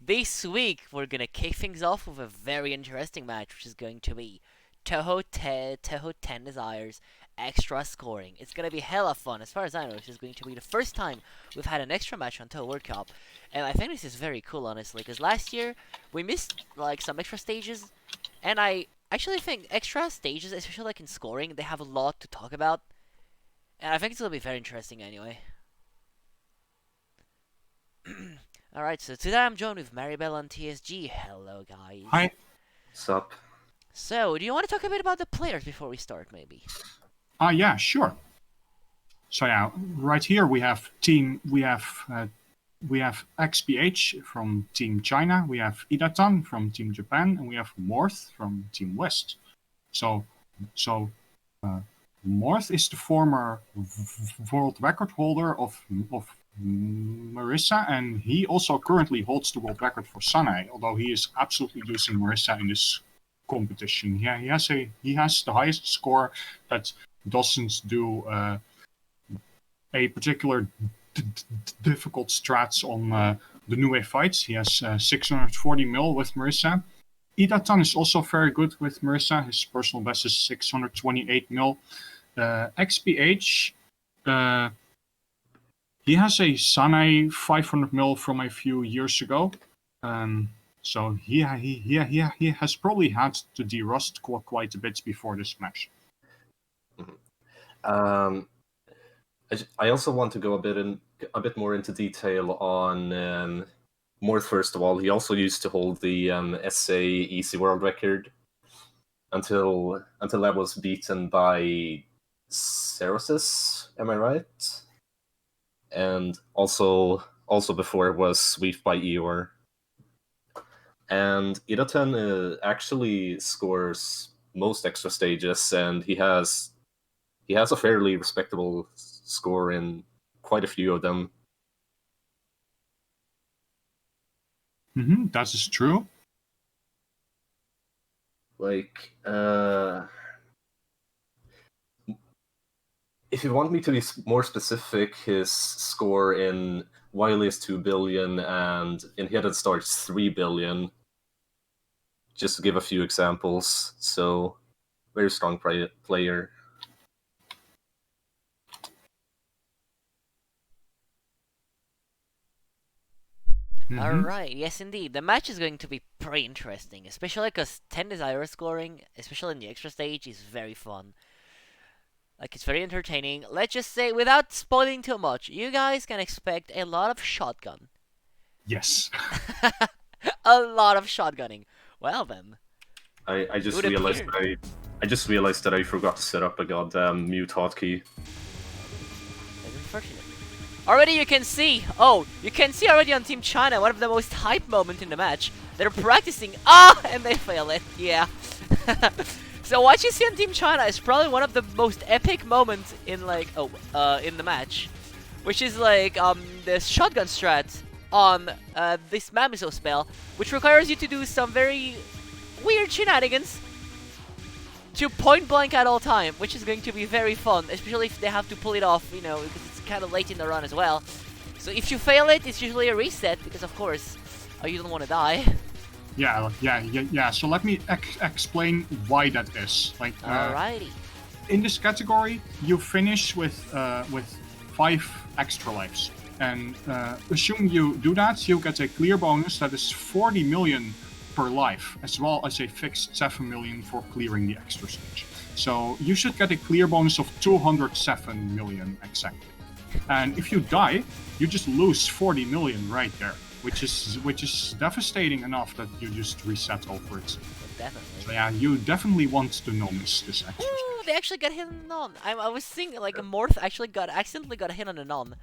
this week we're gonna kick things off with a very interesting match, which is going to be Touhou 10 Desires extra scoring. It's gonna be hella fun. As far as I know, this is going to be the first time we've had an extra match on Touhou World Cup, and I think this is very cool, honestly, because last year we missed like some extra stages, and I actually think extra stages, especially like in scoring, they have a lot to talk about, and I think it's gonna be very interesting anyway. Alright, so today I'm joined with Maribel on TSG. Hello, guys. Hi. Sup? So, do you want to talk a bit about the players before we start, maybe? Yeah, sure. So yeah, right here we have XBH from Team China, we have idtn from Team Japan, and we have Morth from Team West. So Morth is the former world record holder of Marisa, and he also currently holds the world record for Sanae, although he is absolutely losing Marisa in this competition. Yeah, he has the highest score that doesn't do a particular difficult strats on the New Wave fights. He has 640 mil with Marisa. idtn is also very good with Marisa. His personal best is 628 mil. XBH, he has a Sanae 500 mil from a few years ago. So he has probably had to de-rust quite a bit before this match. I also want to go a bit more into detail on Morth. First of all, he also used to hold the SA Easy World Record until that was beaten by Ceresis. Am I right? And also before it was swept by Eeyore. And idtn actually scores most extra stages, and he has a fairly respectable score in quite a few of them. That is true. Like, if you want me to be more specific, his score in Wily is 2 billion and in Hidden Star is 3 billion. Just to give a few examples. So, very strong player. Alright, yes indeed. The match is going to be pretty interesting, especially because 10 Desire scoring, especially in the extra stage, is very fun. Like, it's very entertaining. Let's just say, without spoiling too much, you guys can expect a lot of shotgun. Yes. A lot of shotgunning. Well then. I just realized that I forgot to set up a goddamn mute hotkey. That's unfortunate. Already you can see already on Team China one of the most hype moments in the match. They're practicing, and they fail it. Yeah. So what you see on Team China is probably one of the most epic moments in in the match, which is like the shotgun strat on this Mamiso spell, which requires you to do some very weird shenanigans to point blank at all time, which is going to be very fun, especially if they have to pull it off, because it's kind of late in the run as well. So if you fail it, it's usually a reset, because of course, you don't want to die. Yeah. So let me explain why that is. Alrighty. In this category, you finish with 5 extra lives, and assuming you do that, you get a clear bonus that is 40 million per life, as well as a fixed 7 million for clearing the extra stage. So you should get a clear bonus of 207 million exactly. And if you die, you just lose 40 million right there, which is devastating enough that you just reset over it. Definitely. So yeah, you definitely want to no miss this extra. Ooh, they actually got hit on a non. I was thinking like a Morth actually accidentally got hit on a non,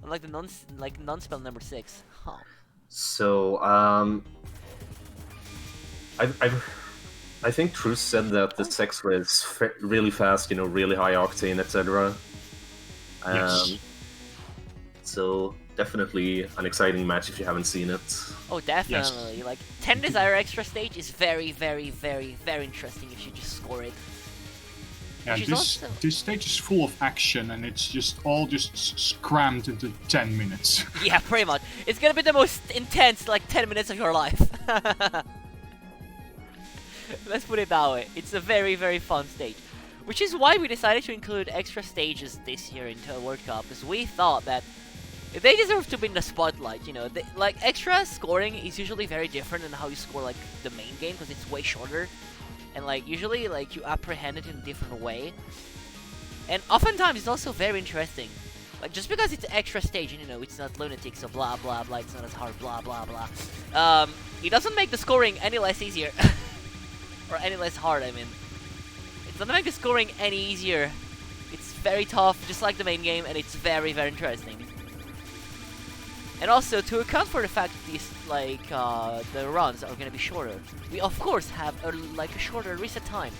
like the non spell number 6. Huh. So I think Truce said that the sex ray is really fast, really high octane, etc. Yes. So definitely an exciting match if you haven't seen it. Oh, definitely. Yes. Like 10 Desire extra stage is very, very, very, very interesting if you just score it. Yeah, Which is also... this stage is full of action, and it's just all crammed into 10 minutes. Yeah, pretty much. It's gonna be the most intense, like, 10 minutes of your life. Let's put it that way. It's a very, very fun stage. Which is why we decided to include extra stages this year into a World Cup, because we thought that they deserve to be in the spotlight, you know. Like, extra scoring is usually very different than how you score, like, the main game, because it's way shorter. And, like, usually, like, you apprehend it in a different way. And oftentimes, it's also very interesting. Like, just because it's an extra stage, and, you know, it's not lunatic, so blah, blah, blah, it's not as hard, blah, blah, blah. It doesn't make the scoring any less easier. Or any less hard, I mean. It doesn't make the scoring any easier. It's very tough, just like the main game, and it's very, very interesting. And also, to account for the fact that these, like, the runs are gonna be shorter, we of course have a shorter reset time.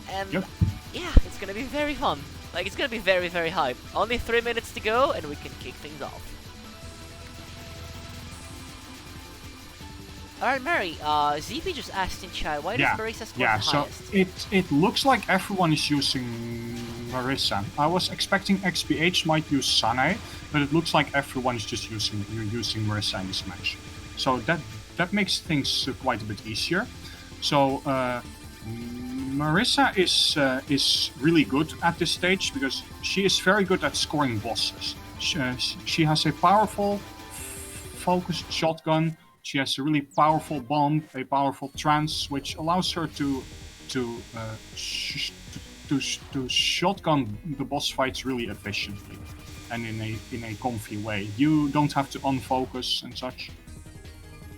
And yep. Yeah, it's gonna be very fun. Like, it's gonna be very, very hype. Only 3 minutes to go, and we can kick things off. Alright, Mary, ZP just asked in chat, why does Marisa score the highest? So it looks like everyone is using Marisa. I was expecting XBH might use Sanae, but it looks like everyone is just using Marisa in this match. So that makes things quite a bit easier. So Marisa is really good at this stage because she is very good at scoring bosses. She has a powerful focused shotgun. She has a really powerful bomb, a powerful trance, which allows her to shotgun the boss fights really efficiently and in a comfy way. You don't have to unfocus and such.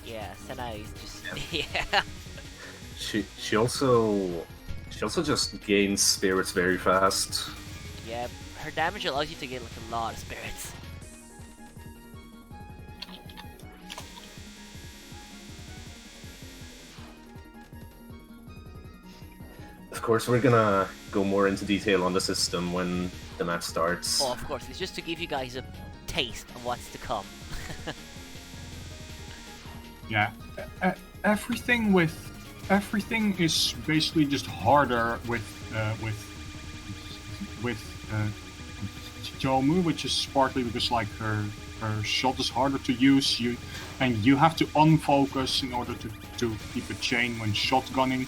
Yeah, Sanae is just yeah. She also just gains spirits very fast. Yeah, her damage allows you to get like a lot of spirits. Of course, we're gonna go more into detail on the system when the match starts. Oh, of course, it's just to give you guys a taste of what's to come. Yeah, everything is basically just harder with Yomu, which is partly because like her shot is harder to use. You have to unfocus in order to keep a chain when shotgunning.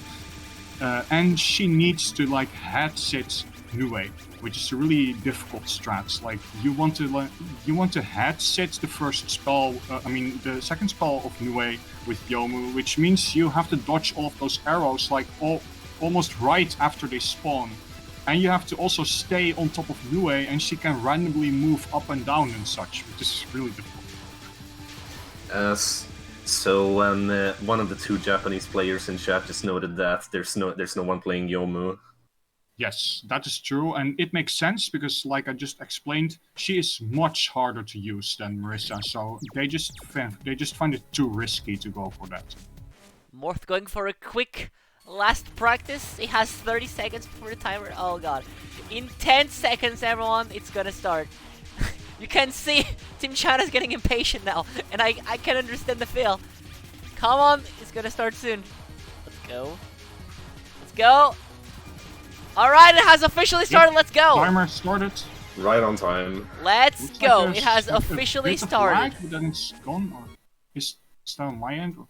And she needs to like head sit Nue, which is a really difficult strat. Like you want to head sit the first spell, the second spell of Nue with Yomu, which means you have to dodge all of those arrows like almost right after they spawn, and you have to also stay on top of Nue, and she can randomly move up and down and such, which is really difficult. So one of the two Japanese players in chat just noted that there's no one playing Yomu. Yes, that is true, and it makes sense because, like I just explained, she is much harder to use than Marisa. So they just find it too risky to go for that. Morth going for a quick last practice. He has 30 seconds before the timer. Oh god! In 10 seconds, everyone, it's gonna start. You can see Team China's getting impatient now, and I can understand the feel. Come on, it's gonna start soon. Let's go. Let's go. Alright, it has officially started. Let's go. Timer started. Right on time. Let's Looks go. like It has a officially bit of started. lag, but then it's gone, or is that on my end? Or...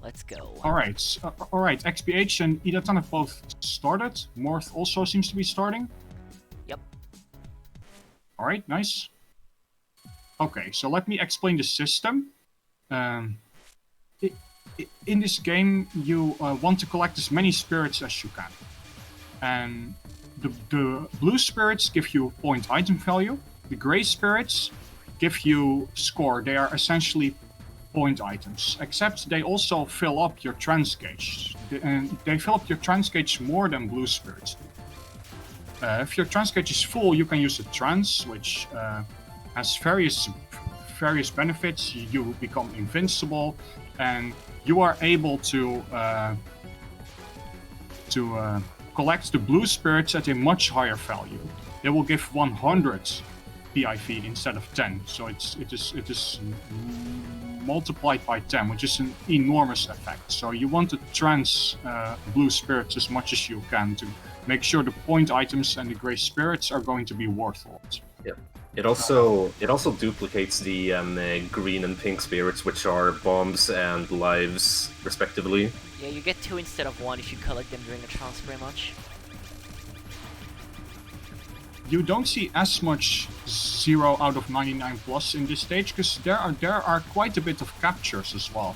Let's go. Alright, XBH and idtn have both started. Morth also seems to be starting. Yep. Alright, nice. Okay, so let me explain the system. In this game, you want to collect as many spirits as you can. And the blue spirits give you point item value. The gray spirits give you score. They are essentially point items, except they also fill up your trance gauge. They fill up your trance gauge more than blue spirits. If your trance gauge is full, you can use a trance, which has various benefits. You become invincible, and you are able to collect the blue spirits at a much higher value. They will give 100 PIV instead of 10, so it is multiplied by 10, which is an enormous effect. So you want to trans blue spirits as much as you can to make sure the point items and the gray spirits are going to be worthwhile. Yep. It also duplicates the green and pink spirits, which are bombs and lives, respectively. Yeah, you get 2 instead of 1 if you collect them during a trance, pretty much. You don't see as much 0 out of 99 plus in this stage, because there are quite a bit of captures as well.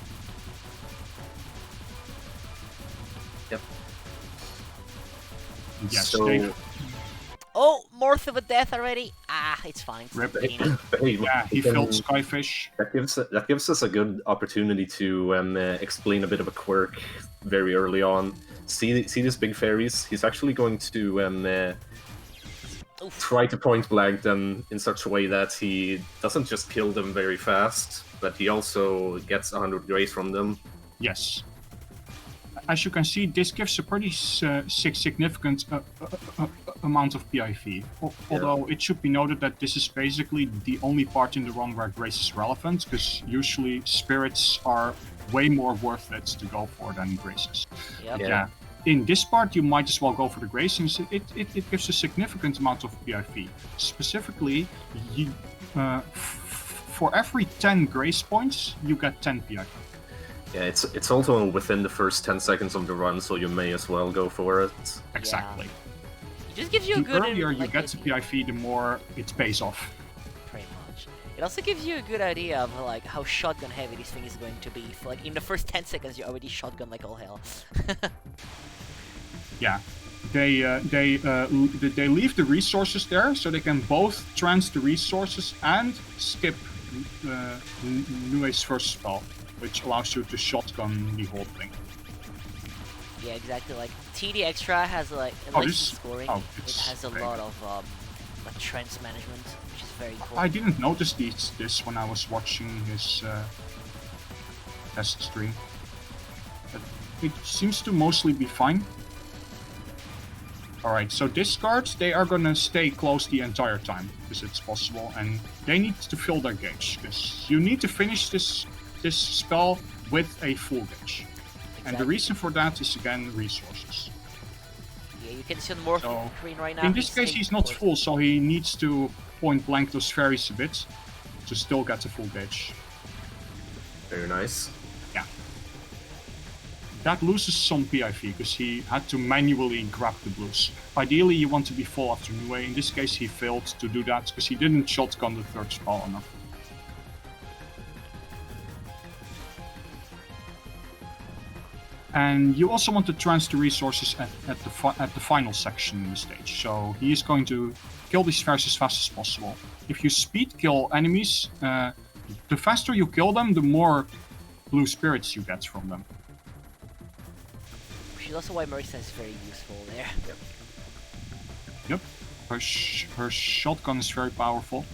Yep. Yes, So... Oh, Morth of a death already? Ah, it's fine. Rip. Hey, Yeah, he filled Skyfish. That gives us a good opportunity to explain a bit of a quirk very early on. See these big fairies? He's actually going to try to point blank them in such a way that he doesn't just kill them very fast, but he also gets 100 grace from them. Yes. As you can see, this gives a pretty significant amount of PIV. Although it should be noted that this is basically the only part in the run where grace is relevant, because usually spirits are way more worth it to go for than graces. Yep. Yeah. In this part, you might as well go for the grace, since it gives a significant amount of PIV. Specifically, for every 10 grace points, you get 10 PIV. Yeah, it's also within the first 10 seconds of the run, so you may as well go for it. Exactly. It just gives you a The good... earlier you like, get to PIV, the more it pays off. Pretty much. It also gives you a good idea of like how shotgun heavy this thing is going to be. For, like in the first 10 seconds, you already shotgun like all hell. Yeah, they leave the resources there, so they can both trans the resources and skip Nue's first spell, which allows you to shotgun the whole thing. Yeah, exactly. Like TD Extra has like scoring. It has a lot of like trance management, which is very cool. I didn't notice this when I was watching his test stream. But it seems to mostly be fine. Alright, so discards, they are gonna stay close the entire time, because it's possible, and they need to fill their gauge, because you need to finish this spell with a full gauge. Exactly. And the reason for that is, again, resources. Yeah, you can see on Morth screen right now. In this case, he's not full, so he needs to point blank those fairies a bit to still get the full gauge. Very nice. Yeah. That loses some PIV, because he had to manually grab the blues. Ideally, you want to be full after Nue. In this case, he failed to do that, because he didn't shotgun the third spell enough. And you also want to transfer resources at the final section in the stage. So he is going to kill these fairies as fast as possible. If you speed kill enemies, the faster you kill them, the more blue spirits you get from them. Which is also why Marisa is very useful there. Yep. Her shotgun is very powerful.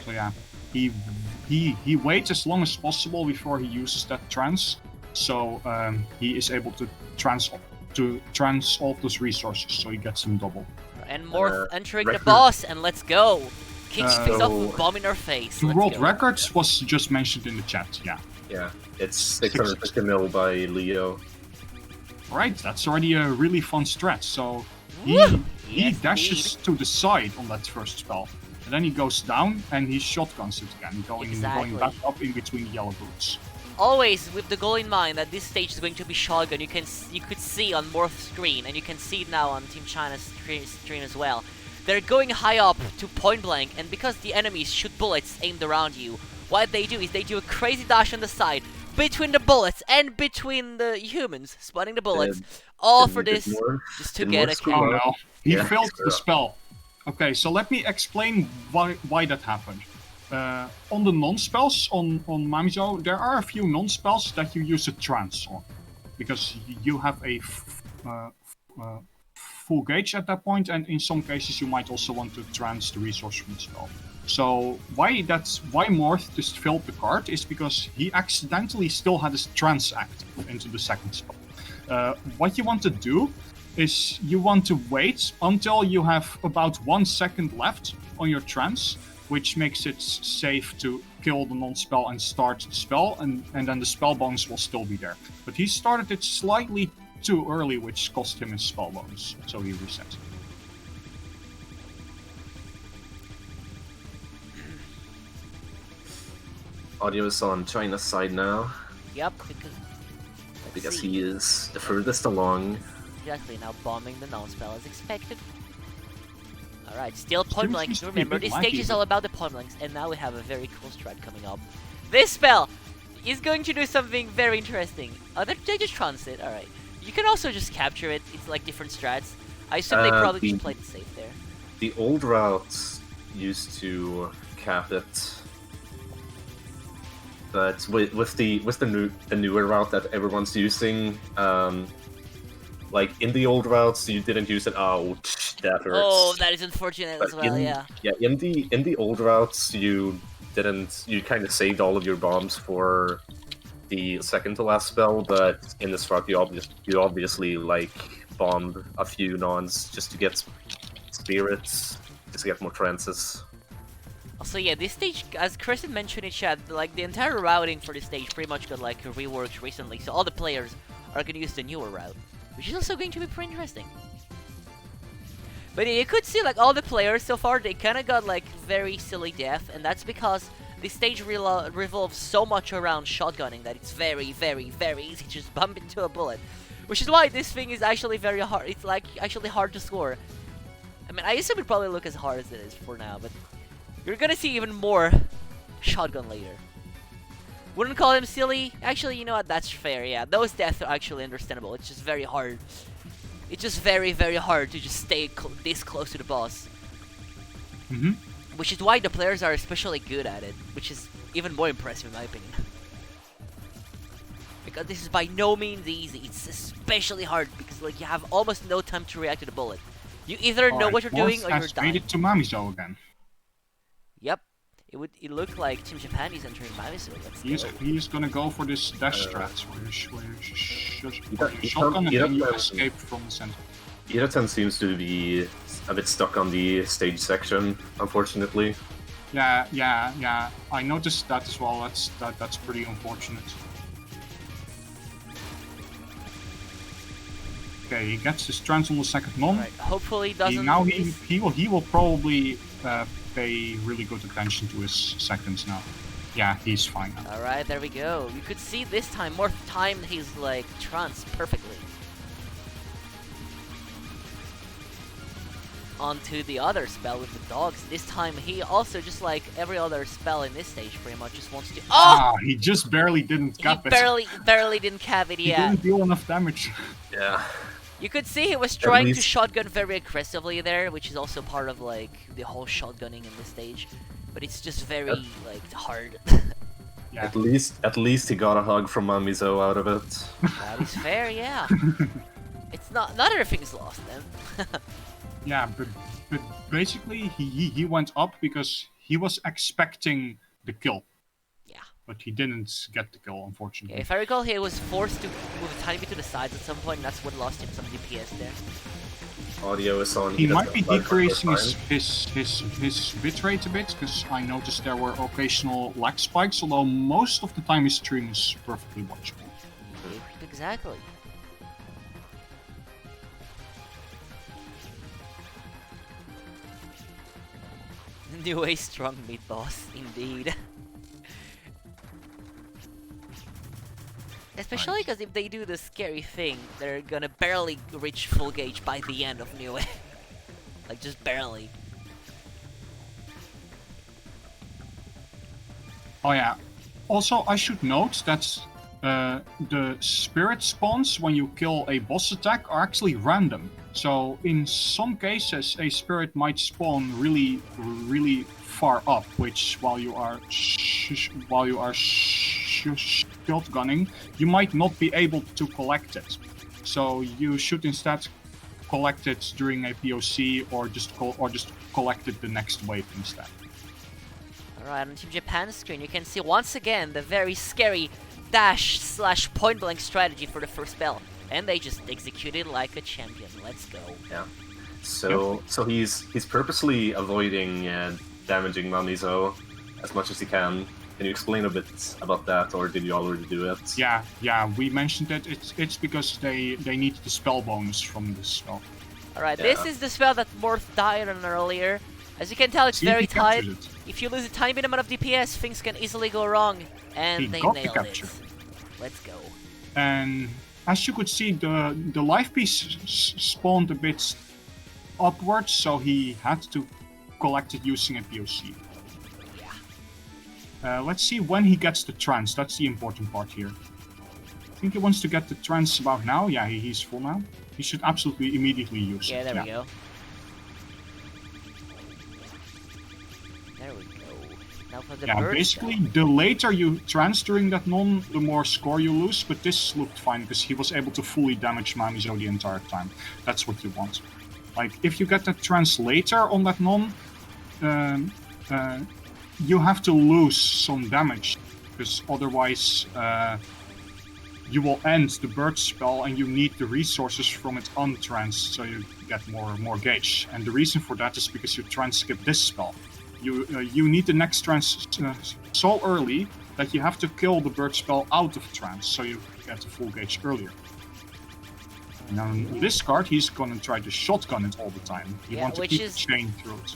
So yeah, he waits as long as possible before he uses that trance. So he is able to trans all those resources, so he gets them double. And Morth entering the boss, and let's go! Kicks things off with a bomb in her face. The world records was just mentioned in the chat, yeah. Yeah, it's 650 mil by Leo. Alright, that's already a really fun stretch. So he dashes to the side on that first spell. And then he goes down and he shotguns it again, going back up in between the yellow boots. Always with the goal in mind that this stage is going to be shotgun. You could see on Morth's screen, and you can see it now on Team China's screen as well. They're going high up to point blank, and because the enemies shoot bullets aimed around you, what they do is they do a crazy dash on the side between the bullets and between the humans, spotting the bullets. All for this, just to get a kill. Oh no, he failed the spell. Okay, so let me explain why that happened. On the non-spells on Mamizo, there are a few non-spells that you use a trance on, because you have a full gauge at that point, and in some cases you might also want to trance the resource from the spell. So why Morth just filled the card is because he accidentally still had his trance active into the second spell. What you want to do is you want to wait until you have about 1 second left on your trance which makes it safe to kill the non-spell and start the spell, and then the spell bonus will still be there. But he started it slightly too early, which cost him his spell bonus, so he reset. Audio is on China's side now, Yep, because he is the furthest along. Exactly, now bombing the non-spell as expected. Alright, still point Seems blanks. to be a Remember, bit this stage laggy, is but- all about the point blanks, and now we have a very cool strat coming up. This spell is going to do something very interesting. Oh, they just transit, alright. You can also just capture it, it's like different strats. I assume they probably just played it safe there. The old routes used to cap it, but with the newer route that everyone's using, like in the old routes you didn't use it. Ouch, that hurts. Oh, that is unfortunate as well, yeah. In the old routes you kind of saved all of your bombs for the second to last spell, but in this route you obviously like bombed a few nons just to get spirits, just to get more trances. Also, yeah, this stage, as Chris had mentioned in chat, like the entire routing for this stage pretty much got like reworked recently, so all the players are going to use the newer route, which is also going to be pretty interesting. But yeah, you could see like all the players so far, they kind of got like very silly death, and that's because this stage revolves so much around shotgunning that it's very, very, very easy to just bump into a bullet. Which is why this thing is actually very hard. It's like actually hard to score. I mean, I assume it probably look as hard as it is for now, but you're gonna see even more shotgun later. Wouldn't call him silly. Actually, you know what? That's fair. Yeah, those deaths are actually understandable. It's just very hard. It's just very, very hard to just stay this close to the boss. Mm-hmm. Which is why the players are especially good at it, which is even more impressive in my opinion. Because this is by no means easy. It's especially hard because like you have almost no time to react to the bullet. You either know what you're doing or you're Made dying. it to Mamizo again. Yep. It looked like Team Japan is entering Mamizo. He's gonna go for this dash strat where you He shotgun and don't- then you he escape from the center. Iraten seems to be a bit stuck on the stage section, unfortunately. Yeah. I noticed that as well. That's pretty unfortunate. Okay, he gets his trance on the second non. Right. Hopefully it doesn't. He will probably pay really good attention to his seconds now. Yeah, he's fine now. Alright, there we go. You could see this time Morth timed his like trance perfectly. Onto the other spell with the dogs. This time he also, just like every other spell in this stage, pretty much just wants to. Oh! He just barely didn't cap it. He barely didn't cap it. He Yeah. didn't deal enough damage. Yeah. You could see he was trying to least- shotgun very aggressively there, which is also part of like the whole shotgunning in this stage. But it's just very like hard. Yeah. At least he got a hug from Mamizo out of it. That is fair, yeah. It's not everything's lost then. Yeah, but basically he went up because he was expecting the kill. Yeah. But he didn't get the kill, unfortunately. Okay, if I recall, he was forced to move a tiny bit to the sides at some point, and that's what lost him some DPS there. Audio is on. He doesn't might be like decreasing the his bitrate a bit, because I noticed there were occasional lag spikes, although most of the time his stream is perfectly watchable. Exactly. New a strong mid boss, indeed. Especially because if they do the scary thing, they're gonna barely reach full gauge by the end of New. Like, just barely. Oh yeah. Also, I should note that the spirit spawns when you kill a boss attack are actually random. So in some cases, a spirit might spawn really far up, which while you are shotgunning, you might not be able to collect it. So you should instead collect it during a POC, or just collect it the next wave instead. Alright, on Team Japan's screen, you can see once again the very scary dash/point blank strategy for the first spell. And they just executed like a champion. Let's go. Yeah. So he's purposely avoiding damaging Mamizo as much as he can. Can you explain a bit about that, or did you already do it? Yeah, we mentioned that it's because they need the spell bonus from this spell. Alright, Yeah. this is the spell that Morth died on earlier. As you can tell, it's See if very he captured tight. it. If you lose a tiny bit amount of DPS, things can easily go wrong. And He they got the nailed capture. it. Let's go. And as you could see, the life piece spawned a bit upwards, so he had to collect it using a POC. Let's see when he gets the trance. That's the important part here. I think he wants to get the trance about now. Yeah, he's full now. He should absolutely immediately use Yeah, it. there we go. There we go. Now for the Yeah, burst basically, spell. the later you trance during that non, the more score you lose. But this looked fine because he was able to fully damage Mamizo the entire time. That's what you want. Like, if you get that trance later on that non, you have to lose some damage, because otherwise you will end the bird spell and you need the resources from it untranced, so you get more gauge. And the reason for that is because you trance skip this spell. You need the next trance so early that you have to kill the bird spell out of trance, so you get the full gauge earlier. And on this card, he's gonna try to shotgun it all the time. He wants to keep the chain through it.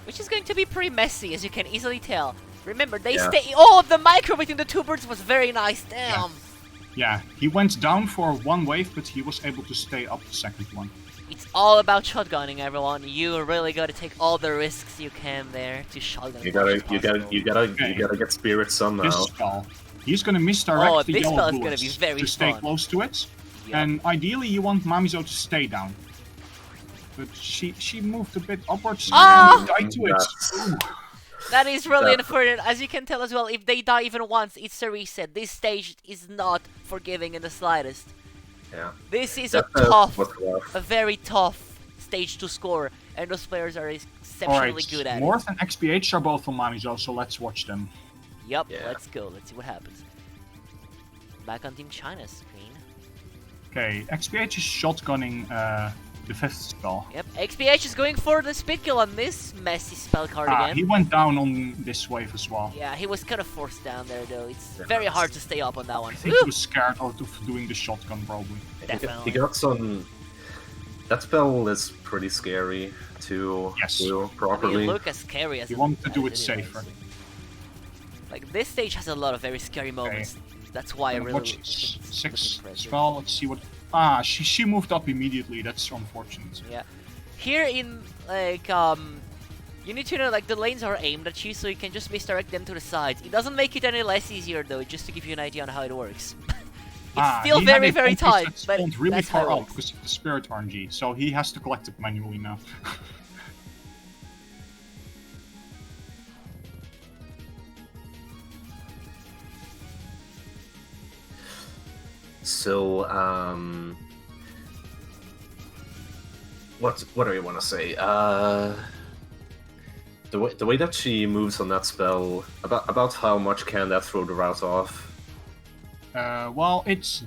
Which is going to be pretty messy, as you can easily tell. Remember, they Yeah. stay. Oh, the micro between the two birds was very nice. Damn. Yeah, he went down for one wave, but he was able to stay up the second one. It's all about shotgunning, everyone. You really got to take all the risks you can there to shotgun. You gotta get spirit somehow. This spell, he's gonna misdirect Oh, the this yellow spell is gonna bullets be very to stay fun. close to it. Yep. And ideally, you want Mamizo to stay down. But she moved a bit upwards Ah! and died to it. That's- Ooh. That is really Yeah. unfortunate. As you can tell as well, if they die even once, it's a reset. This stage is not forgiving in the slightest. Yeah. This is That, a tough, was rough. a very tough stage to score, and those players are exceptionally Alright, good at Morth and XBH are both on Mamizo, so let's watch them. it. Yup, Yeah. let's go. Let's see what happens. Back on Team China's screen. Okay, XBH is shotgunning the fifth spell. Yep, XBH is going for the speed kill on this messy spell card again. He went down on this wave as well. Yeah, he was kind of forced down there though. It's very hard to stay up on that one. I think he was scared out of doing the shotgun, probably. Definitely. He got some. That spell is pretty scary to Yes. do I mean, properly. look as scary as You it want to do it as safer. is. Like this stage has a lot of very scary moments. That's why I really Watch think it's sixth impressive. spell. Let's see what. She moved up immediately. That's unfortunate. Yeah. Here in like you need to know like the lanes are aimed at you, so you can just misdirect them to the sides. It doesn't make it any less easier though, just to give you an idea on how it works. It's still he had very a very focus tight, that but spawned really that's how far it up works. because of the spirit RNG, so he has to collect it manually now. So, what do you want to say? The way that she moves on that spell, about how much can that throw the route off? Well, it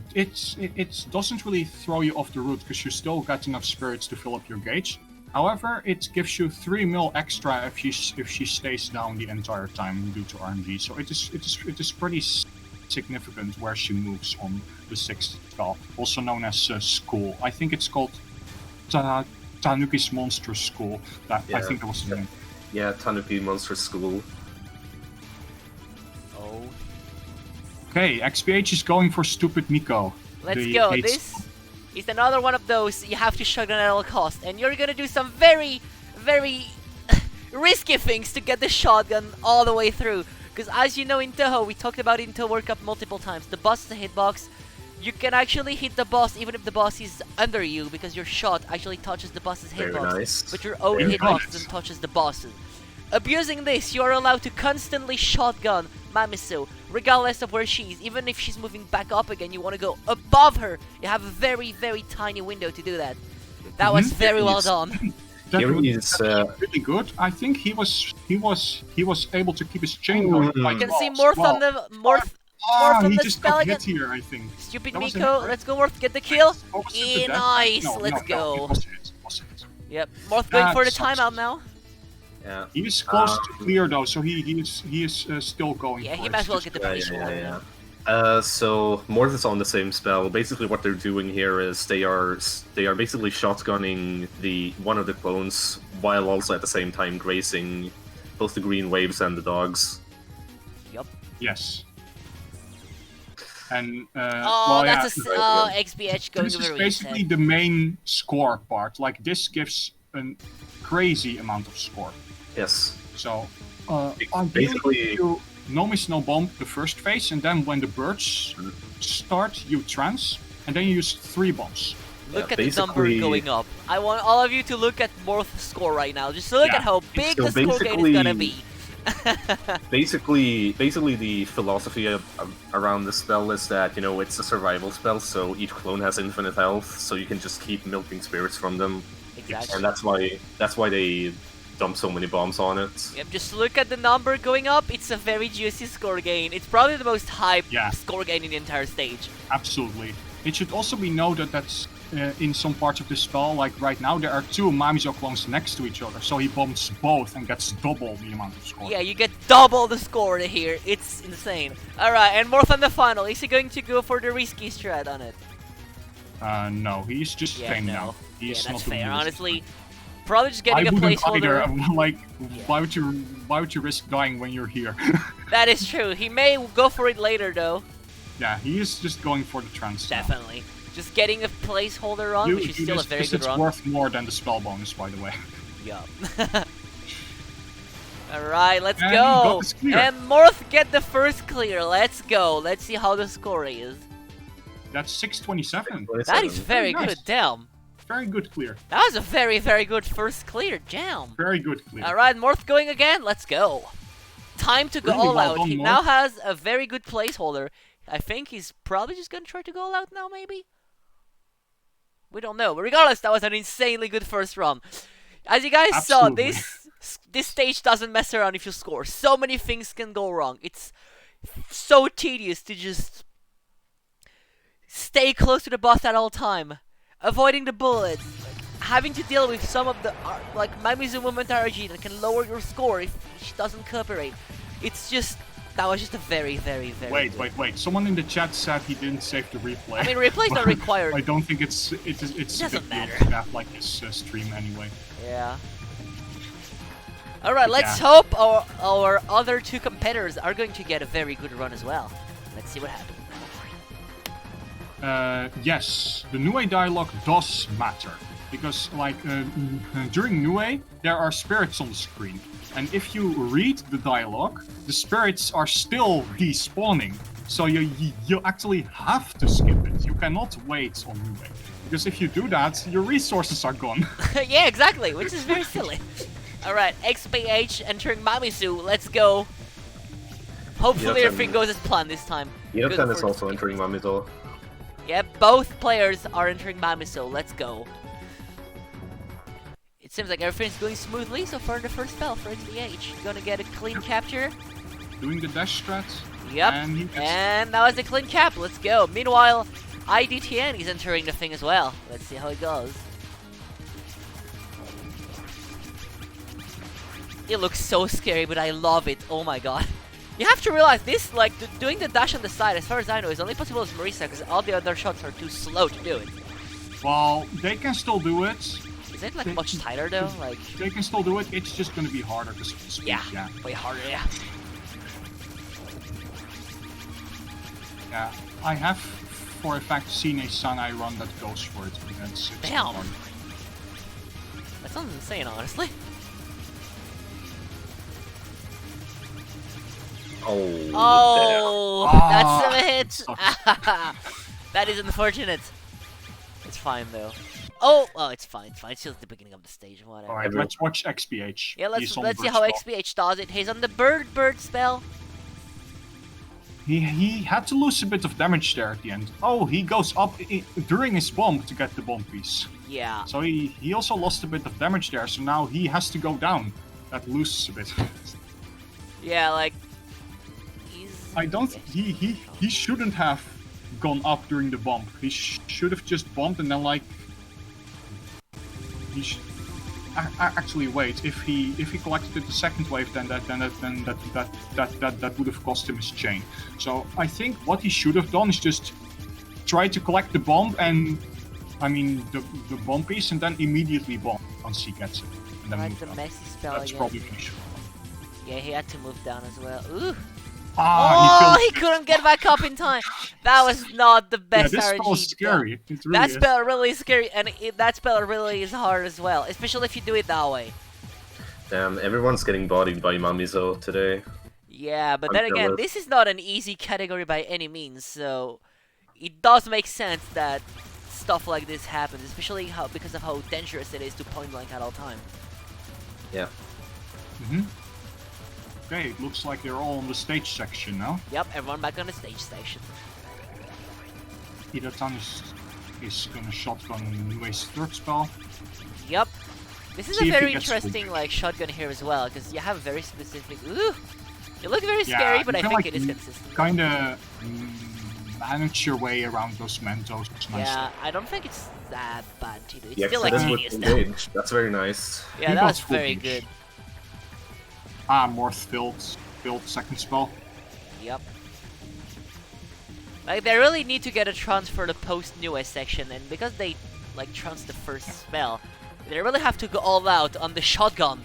doesn't really throw you off the route because you still got enough spirits to fill up your gauge. However, it gives you 3 mil extra if she stays down the entire time due to RNG. So it is pretty significant where she moves on the sixth spell, also known as School. I think it's called Tanuki's Monstrous School. I think that was the name. Yeah, Tanuki Monster School. Oh, Okay, XBH is going for Stupid Miko. let's The go. eighth This spell. is another one of those you have to shotgun at all cost, and you're gonna do some very, very risky things to get the shotgun all the way through. Because as you know in Touhou, we talked about it in Touhou World Cup multiple times, the boss is a hitbox. You can actually hit the boss even if the boss is under you, because your shot actually touches the boss's Very hitbox, nice. but your own Very hitbox nice. then touches the boss's. Abusing this, you are allowed to constantly shotgun Mamizo, regardless of where she is. Even if she's moving back up again, you want to go above her. You have a very, very tiny window to do that. That was very well done. That Here was is, really good. I think he was able to keep his chain going. Mm. quite You can well see as Morth well. on the Morth on He the just spell got again. hit here, I think. Stupid That was a Miko, hit, right? let's go Morth, get the kill. Or was it the Yeah, death? nice, No, let's no, go. it was a hit. It was a hit. Yep, Morth going for the sucks. timeout now. Yeah. He is close to clear though, so he is still going. Yeah, for he it. might as well get the placeholder. So Morth is on the same spell. Basically, what they're doing here is they are basically shotgunning one of the clones while also at the same time grazing both the green waves and the dogs. Yup. Yes. And Oh, well, that's yeah. XBH going This over is reset. basically the main score part. Like this gives a crazy amount of score. Yes. So Basically- ideally you no miss no bomb the first phase, and then when the birds start, you trance, and then you use 3 bombs. Look Yeah, at the number basically- going up. I want all of you to look at Morth's score right now. Just look Yeah. at how big So the score gain is gonna be. Basically, the philosophy around this spell is that, you know, it's a survival spell, so each clone has infinite health, so you can just keep milking spirits from them, Exactly. and that's why they dump so many bombs on it. Yep, just look at the number going up. It's a very juicy score gain. It's probably the most hype Yeah. score gain in the entire stage. Absolutely. It should also be noted that in some parts of the spell, like right now, there are 2 Mamizo clones next to each other, so he bombs both and gets double the amount of score. Yeah, you get double the score here. It's insane. Alright, and Morth on the final. Is he going to go for the risky strat on it? No, he's just Yeah, staying no. now. He's Yeah, that's not doing fair. this. Honestly, probably just I getting a wouldn't placeholder. either. Like, Yeah. why would you risk dying when you're here? That is true. He may go for it later, though. Yeah, he is just going for the trance. now. Definitely. Just getting a placeholder run, which is still a very good it's run. worth more than the spell bonus, by the way. Yup. Alright, let's And he go! got his clear. And Morth get the first clear. Let's go. Let's see how the score is. That's 627. That is very Nice. good. Damn. Very good clear. That was a very, very good first clear. Damn. Very good clear. Alright, Morth going again. Let's go. Time to go Really all well out. done, He Morth. now has a very good placeholder. I think he's probably just gonna try to go all out now, maybe? We don't know. But regardless, that was an insanely good first run. As you guys saw, Absolutely. this stage doesn't mess around if you score. So many things can go wrong. It's so tedious to just stay close to the boss at all time, avoiding the bullets, having to deal with some of the like Mamizu movement RG that can lower your score if she doesn't cooperate. It's just that was just a very, very, very good. Wait. Someone in the chat said he didn't save the replay. I mean, replay's not required. I don't think it's a doesn't big deal matter. to have like his stream anyway. Yeah. Alright, let's Yeah. hope our other 2 competitors are going to get a very good run as well. Let's see what happens. Yes, the Nue dialogue does matter. Because, like, during Nue, there are spirits on the screen. And if you read the dialogue, the spirits are still despawning. So you actually have to skip it. You cannot wait on Nue. Because if you do that, your resources are gone. Yeah, exactly, which is very silly. Alright, XBH entering Mamizu, let's go. Hopefully Yep, everything goes as planned this time. Good Yotan is for- also entering Mamizo. Yeah, both players are entering Mamizu, let's go. It seems like everything's going smoothly so far in the first spell for XBH. Gonna get a clean capture. Doing the dash strat. Yep, And he gets and that was a clean cap, let's go. Meanwhile, idtn is entering the thing as well. Let's see how it goes. It looks so scary, but I love it. Oh my god. You have to realize this, like, doing the dash on the side, as far as I know, is only possible as Marisa, because all the other shots are too slow to do it. Well, they can still do it. Is it, like, much tighter, though? Like, They can still do it. It's just going to be harder to speed. yeah, way harder, yeah. Yeah. I have, for a fact, seen a Sanai run that goes for it. And it's Damn. fun. That sounds insane, honestly. Oh, Oh, Ah, that's a hit. sucks. That is unfortunate. It's fine though. Oh, it's fine. It's fine. It's just the beginning of the stage. Whatever. Alright, let's watch XBH. Yeah, He's on let's see bird how spell. XBH does it. He's on the bird spell. He had to lose a bit of damage there at the end. Oh, he goes up during his bomb to get the bomb piece. Yeah. So he also lost a bit of damage there, so now he has to go down. That loses a bit. Yeah, like I don't. He shouldn't have gone up during the bump. He should have just bumped and then like. actually, wait. If he collected it the second wave, then that would have cost him his chain. So I think what he should have done is just try to collect the bomb and, I mean, the bomb piece, and then immediately bomb once he gets it. And then Like move the down. messy spell That's again. probably what he should have done. Yeah, he had to move down as well. Ooh. Ah, He couldn't get back up in time. That was not the best this RNG. spell is scary. It really That is. spell really is scary, and that spell really is hard as well, especially if you do it that way. Damn, everyone's getting bodied by Mamizo today. Yeah, but I'm then again, jealous. this is not an easy category by any means, so it does make sense that stuff like this happens, especially because of how dangerous it is to point blank at all time. Yeah. Okay, it looks like they're all on the stage section now. Yep, everyone back on the stage station. Idtn is gonna shotgun Nue's third spell. Yep. This is See a if he very gets interesting full. like shotgun here as well, because you have very specific. Ooh, you look very Yeah, scary, but you I can, think like, it is consistent. Kinda manage your way around those Mentos. Nicely. Yeah, I don't think it's that bad to do. It's Yeah, still so like that's genius with though. engage. That's very nice. Yeah, He that got was full very reach. good. Ah, Morth filled second spell. Yep. Like they really need to get a trance for the post newest section, and because they like trance the first spell, they really have to go all out on the shotgun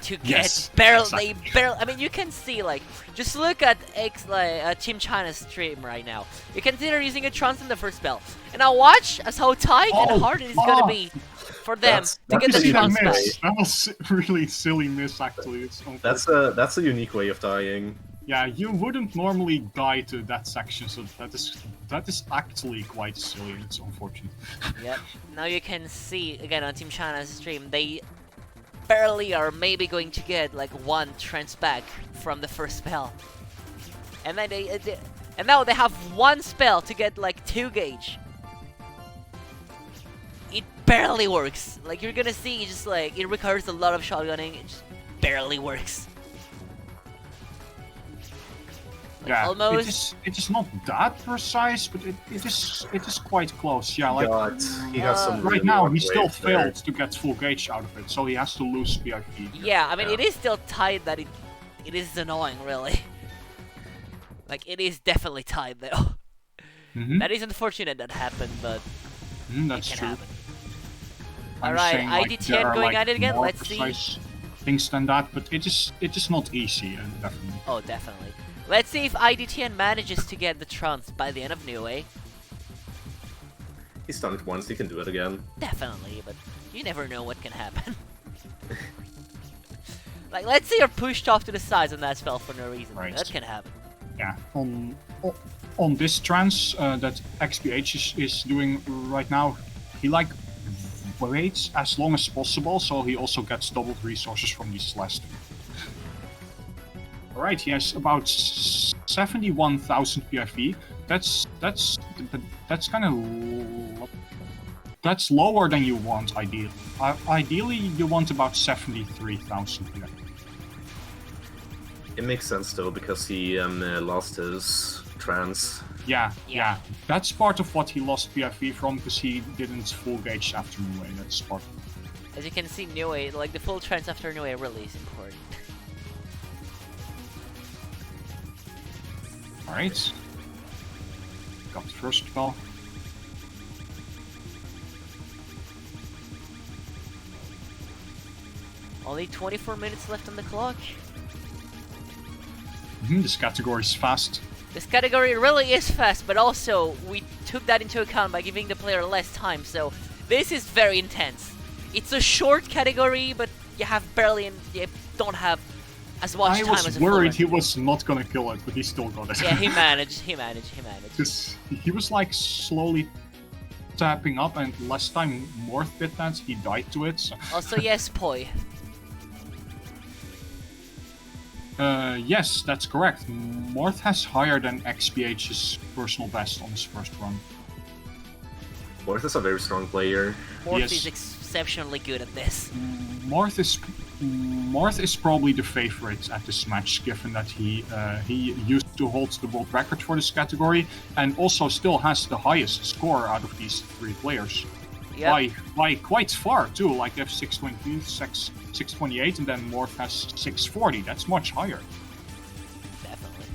to get Yes, barely. exactly. I mean, you can see like just look at Team China's stream right now. You can see they're using a trance in the first spell, and now watch as how tight Oh, and hard it is gonna fuck. be for them That's- to get that's the a That trance back. miss. That was a really silly miss, actually. It's That's a unique way of dying. yeah, you wouldn't normally die to that section, so that is actually quite silly. It's unfortunate. Yep. Now you can see again on Team China's stream, they barely are maybe going to get like one trance back from the first spell, and then and now they have one spell to get like 2 gauge. It barely works. Like you're gonna see, just like it requires a lot of shotgunning. It just barely works. Like, Yeah, almost. it is not that precise, but it is quite close. Yeah, like He got some right really now hard he still waves there. failed to get full gauge out of it, so he has to lose VIP. Yeah, I mean Yeah. it is still tight that it is annoying, really. Like it is definitely tight though. Mhm. That is unfortunate that happened, but That's it can true. happen. I'm Alright, saying, like, IDTN there are, going like, at it again, more let's see. precise things than that, but it is not easy, definitely. Oh, definitely. Let's see if IDTN manages to get the trance by the end of New Way. He's done it once, he can do it again. Definitely, but you never know what can happen. Like, let's say you're pushed off to the sides on that spell for no reason. Right. That can happen. Yeah, on this trance that XBH is doing right now, he like waits as long as possible, so he also gets doubled resources from these last two. Alright, he has about 71,000 PFE. That's kind of that's lower than you want. Ideally, you want about 73,000 PFE. It makes sense though, because he lost his trance. Yeah. That's part of what he lost PFE from, because he didn't full gauge after New Way. That's part of it. As you can see, New Way, like the full trance after New Way really is important. Alright. Got the first spell. Only 24 minutes left on the clock. This category is fast. This category really is fast, but also we took that into account by giving the player less time, so this is very intense. It's a short category, but you don't have as much I time was as a full worried run. he was not gonna kill it, but he still got it. Yeah, he managed. Because he was like slowly tapping up, and last time Morth did that, he died to it. So. Also, yes, Poi. Yes, that's correct. Morth has higher than XBH's personal best on his first run. Morth is a very strong player. Morth Yes. is exceptionally good at this. Morth is probably the favorite at this match, given that he used to hold the world record for this category, and also still has the highest score out of these three players. Yep. by quite far too. Like they have 620, 628, and then Morth has 640. That's much higher. Definitely.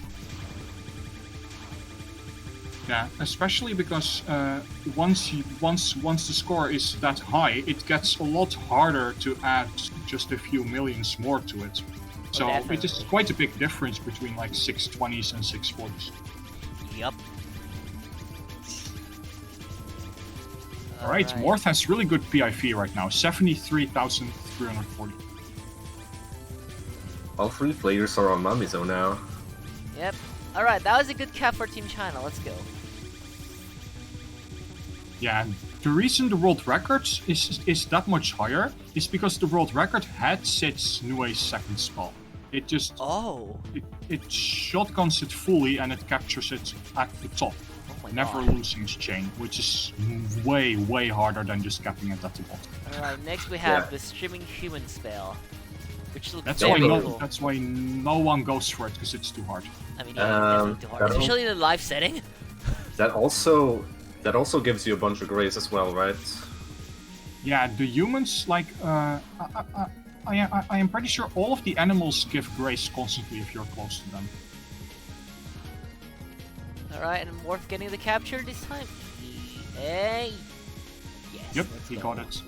Yeah, especially because once the score is that high, it gets a lot harder to add just a few millions more to it. So it is quite a big difference between like 620s and 640s. Yep. Alright, Morth has really good PIV right now, 73,340. All three players are on Mamizo now. Yep. Alright, that was a good cap for Team China. Let's go. Yeah, the reason the world record is that much higher is because the world record had Sid's Nue's second spell. It just it shotguns it fully and it captures it at the top, never losing its chain, which is way harder than just capping it at the bottom. Alright, next we have the streaming human spell, which looks That's very why cool. that's why no one goes for it, because it's too hard. I mean, yeah, it's too hard, especially in a live setting. That also gives you a bunch of grace as well, right? Yeah, the humans, like, I am pretty sure all of the animals give grace constantly if you're close to them. Alright, and Morth getting the capture this time. Hey! Yes. Yep, he got it.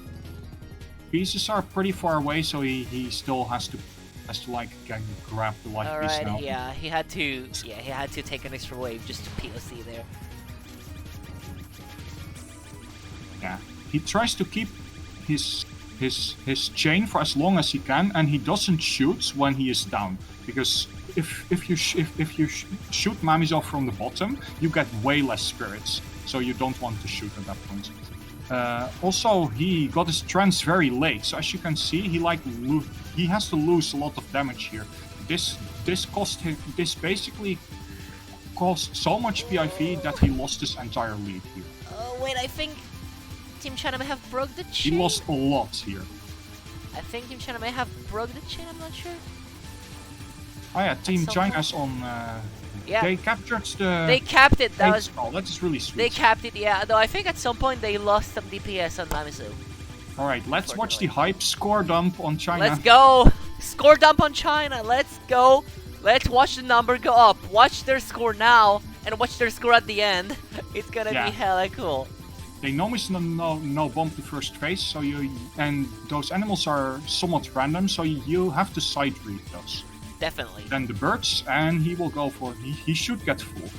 Pieces are pretty far away, so he still has to like grab the life piece now. Alright, yeah, he had to take an extra wave just to POC there. Yeah, he tries to keep his chain for as long as he can, and he doesn't shoot when he is down, because if you shoot Mamizo from the bottom, you get way less spirits, so you don't want to shoot at that point. Also, he got his trance very late, so as you can see, he has to lose a lot of damage here. This basically cost so much PIV that he lost his entire lead here. Oh wait, I think Team China may have broke the chain. He lost a lot here. I think Team China may have broke the chain, I'm not sure. Oh yeah, Team China's on. Yeah. They captured the. They capped it. That was. Oh, that is really sweet. They capped it, yeah. Though I think at some point they lost some DPS on Mamizu. All right, let's watch the hype score dump on China. Let's go. Score dump on China. Let's go. Let's watch the number go up. Watch their score now and watch their score at the end. It's gonna be hella cool. They normally no bomb the first phase, so those animals are somewhat random, so you have to side read those. Definitely. Then the birds, and he will go for he should get full.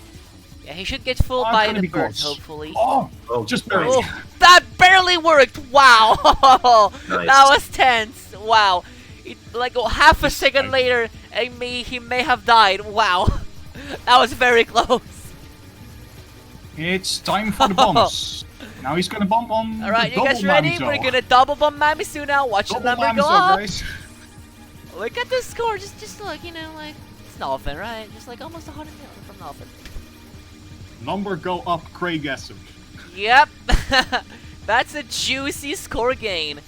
Yeah, he should get full by the birds, hopefully. Oh, just barely. Oh, that barely worked. Wow, Nice. That was tense. Wow, like half a second later, he may have died. Wow, that was very close. It's time for the bombs. Now he's gonna bomb on. Alright, the you guys double ready? Mamizo. We're gonna double bomb Mamizu now. Watch the number go up. Guys. Look at the score. Just like, you know, like it's nothing, right? Just like almost 100 million from nothing. Number go up, Craig Esser. Yep, that's a juicy score gain.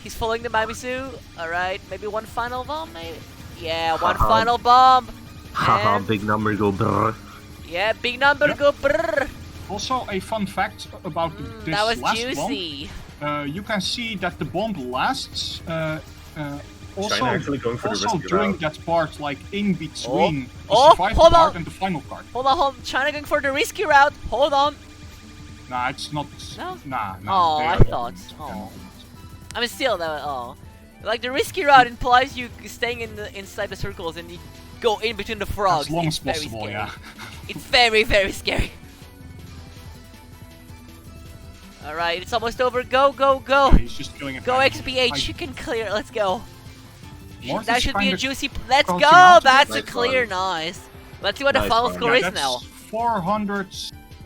He's following the Mamizu. Alright, maybe one final bomb, maybe? Yeah, one final bomb. Haha, big number go brrr. Yeah, big number go brrr. Also, a fun fact about this that was last juicy. bomb. You can see that the bomb lasts. Also during that part, like in between the survival card and the final card. Hold on. China going for the risky route. Hold on. Nah, it's not. No? Nah. Oh, I thought. Oh. I mean, still, though. Oh. Like, the risky route implies you staying inside the circles and you go in between the frogs. As long it's as possible, scary. yeah. It's very, very scary. Alright, it's almost over. Go. Yeah, he's just killing it. Go XBH, you can clear. Let's go. Morth That is should be a kinda juicy. Let's crouching go. out. That's a Nice clear. one. Nice. Let's see what the Nice final one. score is that's now. 400.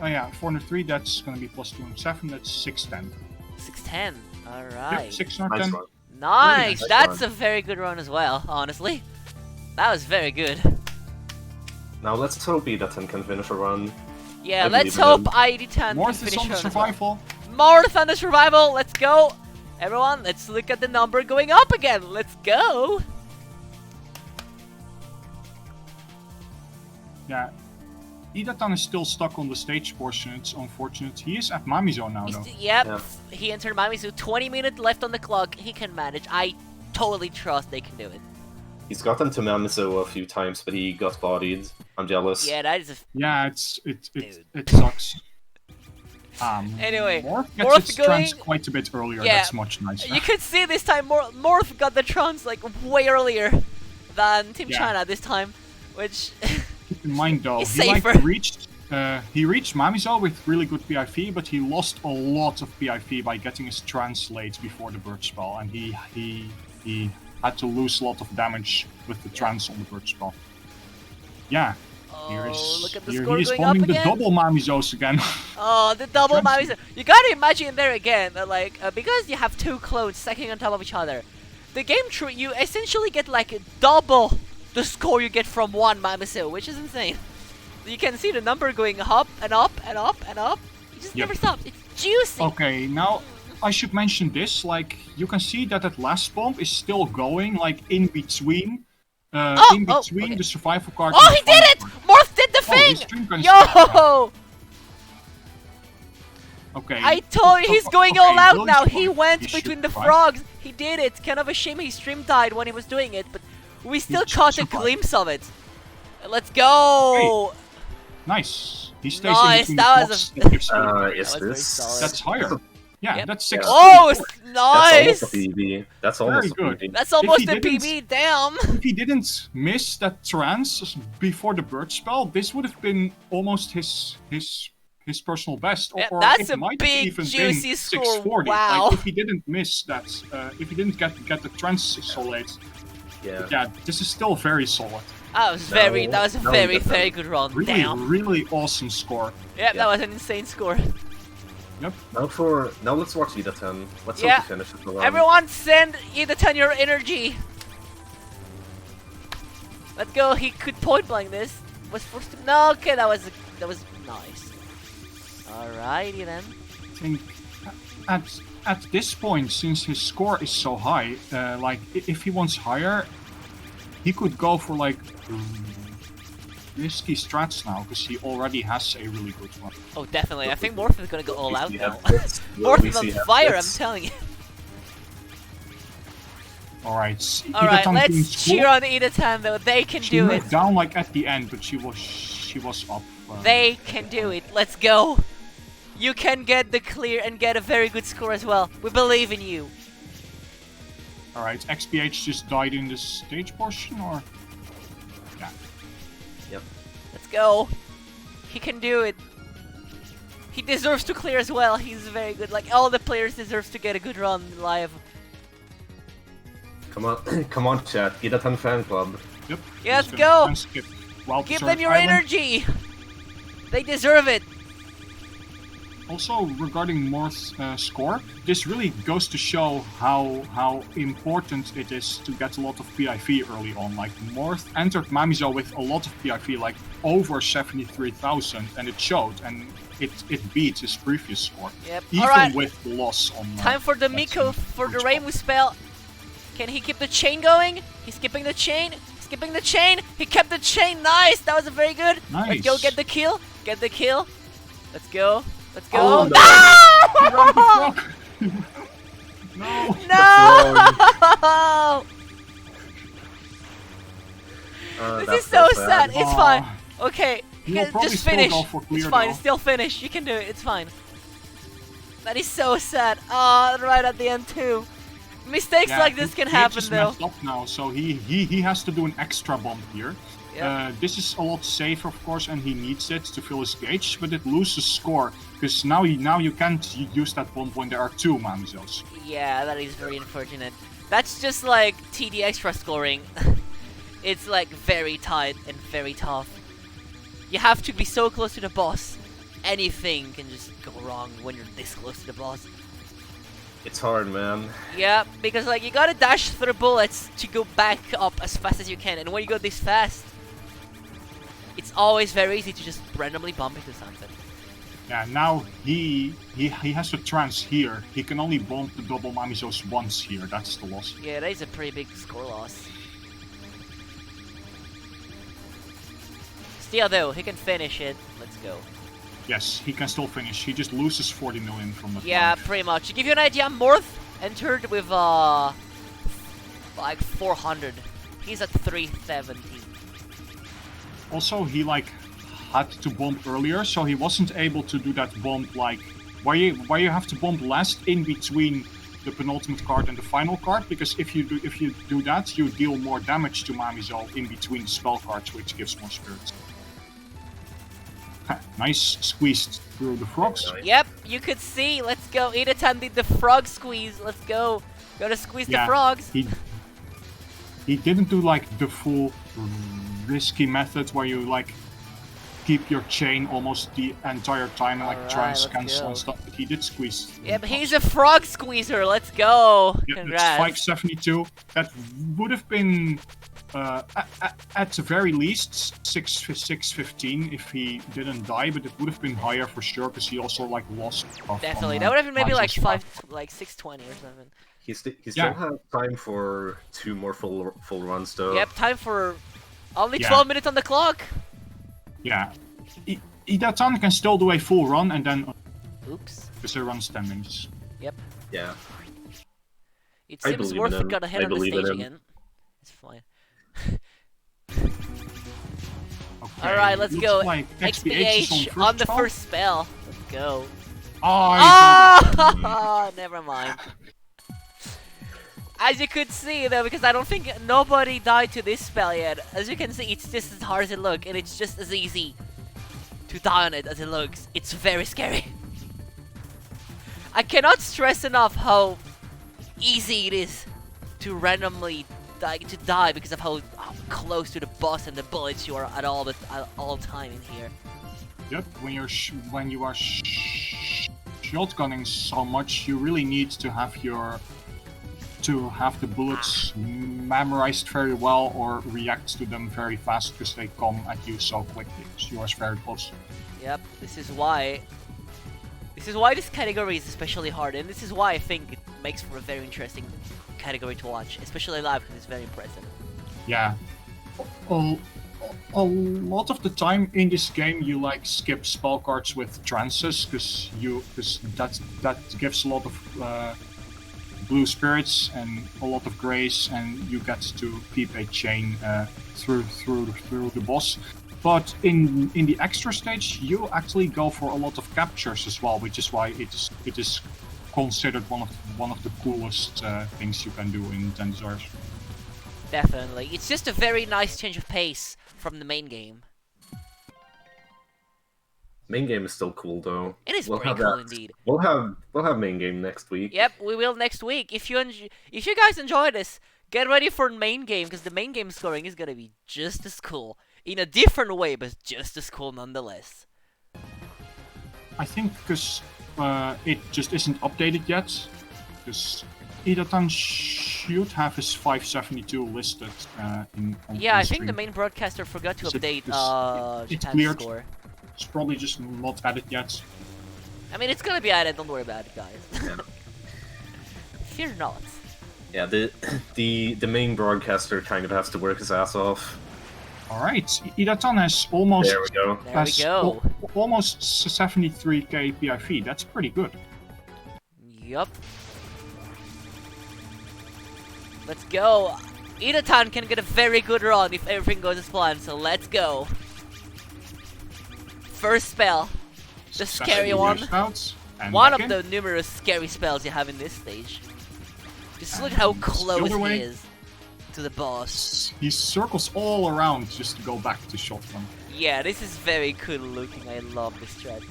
Oh yeah, 403. That's gonna be plus 207. That's 610. 610. Alright. Yep, 610. Nice one. Nice. Nice That's one. a very good run as well, honestly. That was very good. Now let's hope idtn can finish a run. Yeah, I let's believe in hope him. idtn can Morth finish is on the her as well. survival. Morth on the survival. Let's go. Everyone, let's look at the number going up again. Let's go. Yeah. Idatan is still stuck on the stage portion. It's unfortunate. He is at Mamizo now, though. Yep, Yeah. he entered Mamizu. 20 minutes left on the clock. He can manage. I totally trust they can do it. He's gotten to Mamizo a few times, but he got bodied. I'm jealous. Yeah, that is a... Yeah, it Dude. sucks. Anyway, Morth gets Morth its going- trance quite a bit earlier. Yeah. That's much nicer. You could see this time Morth got the trance like way earlier than Team Yeah. China this time, which... Keep in mind though, He's he like safer. reached Mamizo with really good PIV, but he lost a lot of PIV by getting his trance late before the bird spell, and he had to lose a lot of damage with the trance on the bird spell. Yeah. Here Oh, is, look at the here score he is going up bombing the again. double Mamizos again. Oh, the double Trans- Mamizu. You gotta imagine there again that like, because you have two clones stacking on top of each other, the game you essentially get like double the score you get from one Mamizu, which is insane. You can see the number going up and up and up and up. It just Yep. never stops. It's juicy. Okay, now I should mention this. Like, you can see that last bomb is still going, like in between. Okay. The survival card. Oh, and he the did final it! card. Morth did the Oh, thing! his stream gun is back. Yo! Okay. I told you he's going all out Will now. survive? He went should between the survive. frogs. He did it. Kind of a shame his stream died when he was doing it, but we still should caught a survive. glimpse of it. Let's go! Nice. He stays Nice, in between that the was blocks. That gives you- That Is was very this? solid. That's higher. Yeah, Yep. that's 6. Oh, That's nice! almost a PB. That's almost a good. PB. That's almost he a didn't- PB, damn! If he didn't miss that trance before the bird spell, this would have been almost his personal best. Yeah, Or that's it a might big, even juicy been score, 640. wow. Like, if he didn't miss that, if he didn't get the trance so late, Yeah. this is still very solid. That was very, that was a No, very, that's very a good run, Really, damn. really awesome score. Yep, Yeah. that was an insane score. Yep. Now let's watch Ida 10. Let's Yeah. hope he finishes the run. Everyone send idtn your energy! Let's go, he could point blank this. Was forced to... No, okay, that was nice. Alrighty then. I think at this point, since his score is so high, like if he wants higher, he could go for like risky strats now because he already has a really good one. Oh, definitely. I think Morth is gonna go all out We now. have this. Morth We is on see have fire, I'm this. telling you. Alright, Alright, Idatan being let's cheer cool. on idtn though. They can She do went it. down like at the end, but she was up. They can do it. Let's go. You can get the clear and get a very good score as well. We believe in you. Alright, XBH just died in the stage portion, or? Yeah. Yep. Let's go. He can do it. He deserves to clear as well. He's very good. Like all the players deserve to get a good run live. Come on, come on, chat. Ida 10 fan club. Yep. Yeah, he's let's gonna go. skip Wild Give Desert them your Island. energy. They deserve it. Also, regarding Morth's score, this really goes to show how important it is to get a lot of PIV early on. Like, Morth entered Mamizo with a lot of PIV, like over 73,000, and it showed, and it beat his previous score. Yep. Even Alright. with the loss on... Time for the that Miko same for the first Rainbow spell. Can he keep the chain going? He's skipping the chain. Skipping the chain. He kept the chain. Nice. That was a very good. Let's go Nice. get the kill. Get the kill. Let's go. Let's go. Oh, No! No! No! This That's is so sad. sad. It's Aw. fine. Okay, you He'll can probably just still finish. go for It's clear, fine. though. It's still finish. You can do it. It's fine. That is so sad. Ah, right at the end too. Mistakes Yeah, like this can he happen just though. messed up now, so he has to do an extra bomb here. Yep. This is a lot safer, of course, and he needs it to fill his gauge, but it loses score because now you can't use that bomb when there are two Mamizos. Yeah, that is very unfortunate. That's just like TD extra scoring. It's like very tight and very tough. You have to be so close to the boss. Anything can just go wrong when you're this close to the boss. It's hard, man. Yeah, because like you gotta dash through bullets to go back up as fast as you can, and when you go this fast, it's always very easy to just randomly bump into something. Yeah, now he has to trance here. He can only bomb the double Mamizos once here. That's the loss. Yeah, that is a pretty big score loss. Still though, he can finish it. Let's go. Yes, he can still finish. He just loses 40 million from that. Yeah, life. pretty much. To give you an idea, Morth entered with like 400. He's at 370. Also, he like had to bomb earlier, so he wasn't able to do that bomb like where you have to bomb last in between the penultimate card and the final card, because if you do that, you deal more damage to Mamizo in between spell cards, which gives more spirits. Nice, squeezed through the frogs. Yep, you could see. Let's go. Idatan did the frog squeeze. Let's go. Gotta squeeze the Yeah, frogs. He didn't do like the full risky method where you like keep your chain almost the entire time and like try and Alright, let's cancel go. and stuff, but he did squeeze. Yep, he's a frog squeezer. Let's go. Yeah, Congrats. that's 572. That would have been at the very least 615 if he didn't die, but it would have been higher for sure because he also like lost. Definitely. That would have been maybe like Mamizo's 620 or something. He still Yeah. has time for 2 more full runs though. Yep, time for only Yeah. 12 minutes on the clock. Yeah. Idatan can still do a full run and then Oops. because he runs 10 minutes. Yep. Yeah. It I seems believe Morth in him. got ahead I on the believe in stage him. again. It's fine. Okay, Alright, let's looks go. like XBH is XBH on the spell. first spell. Let's go. Oh, Oh, never mind. As you could see though, because I don't think nobody died to this spell yet. As you can see, it's just as hard as it looks, and it's just as easy to die on it as it looks. It's very scary. I cannot stress enough how easy it is to randomly die because of how close to the boss and the bullets you are at all time in here. Yep, when you are shotgunning so much, you really need to have the bullets memorized very well or react to them very fast because they come at you so quickly. Because you are very close. Yep, this is why this category is especially hard, and this is why I think it makes for a very interesting category to watch, especially live because it's very impressive. Yeah. A lot of the time in this game you like skip spell cards with trances because that gives a lot of blue spirits and a lot of grace, and you get to keep a chain through the boss. But in the extra stage, you actually go for a lot of captures as well, which is why it is considered one of the coolest things you can do in Tensors. Definitely, it's just a very nice change of pace from the main game. Main game is still cool though. It is We'll pretty have cool that. indeed. We'll have main game next week. Yep, we will next week. If you guys enjoy this, get ready for main game because the main game scoring is gonna be just as cool in a different way, but just as cool nonetheless. I think because it just isn't updated yet, because Idatan should have his 572 listed on Yeah, I the think the stream. main broadcaster forgot to Is it- update it's Japan's cleared. score. It's probably just not added yet. I mean, it's gonna be added. Don't worry about it, guys. Fear not. Yeah, the main broadcaster kind of has to work his ass off. Alright, Idatan has almost There we go. There we go. almost 73k PIV. That's pretty good. Yup. Let's go. Idatan can get a very good run if everything goes as planned, so let's go. First spell. The scary Successfully one. used out, and One back of in. the numerous scary spells you have in this stage. Just look how close other way. he is to the boss. He circles all around just to go back to shotgun. Yeah, this is very cool looking. I love this strat.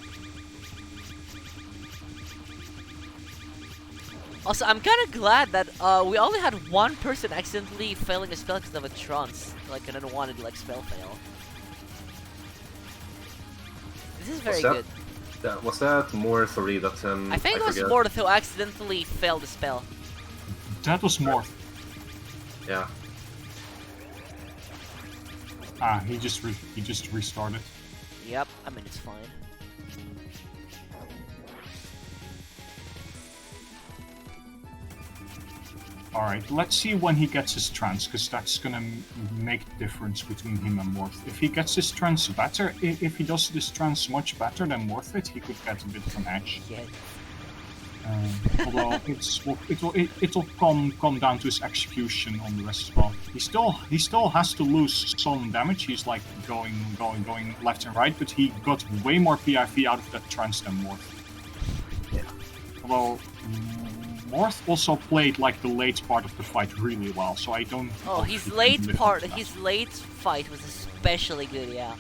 Also, I'm kind of glad that we only had one person accidentally failing a spell because of a trance, like an unwanted like spell fail. This is very good. Was that more 3 that I think it was forget. Morth who accidentally failed the spell. That was Morth. Yeah. He just restarted. Yep, I mean it's fine. Alright, let's see when he gets his trance, because that's gonna make the difference between him and Morth. If he gets his trance better, if he does this trance much better than Morth it, he could get a bit of an edge. Yeah. Although it'll come down to his execution on the rest as well. He still has to lose some damage. He's like going left and right, but he got way more PIV out of that trance than Morth. Yeah. Although Morth also played like the late part of the fight really well, so I don't. Oh, his late fight was especially good, yeah.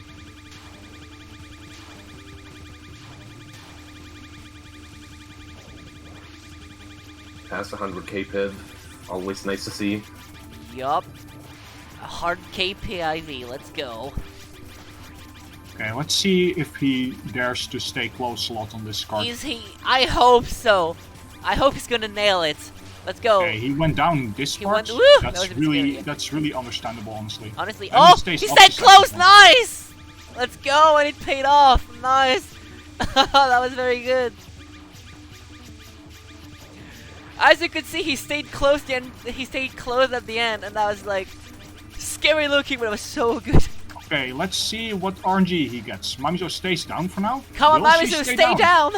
Past 100k PIV, always nice to see. Yup. A hard KPIV, let's go. Okay, let's see if he dares to stay close a lot on this card. Is he? I hope so. I hope he's gonna nail it. Let's go. Okay, he went down this He part. went- woo! That That's was a bit really scary. that's really understandable, honestly. Honestly, And oh, stays he up stayed the close. second one. Nice. Let's go, and it paid off. Nice. That was very good. As you could see, he stayed close. He stayed close at the end, and that was like scary looking, but it was so good. Okay, let's see what RNG he gets. Mamizo stays down for now. Come on, Will she Mamizu, stay down.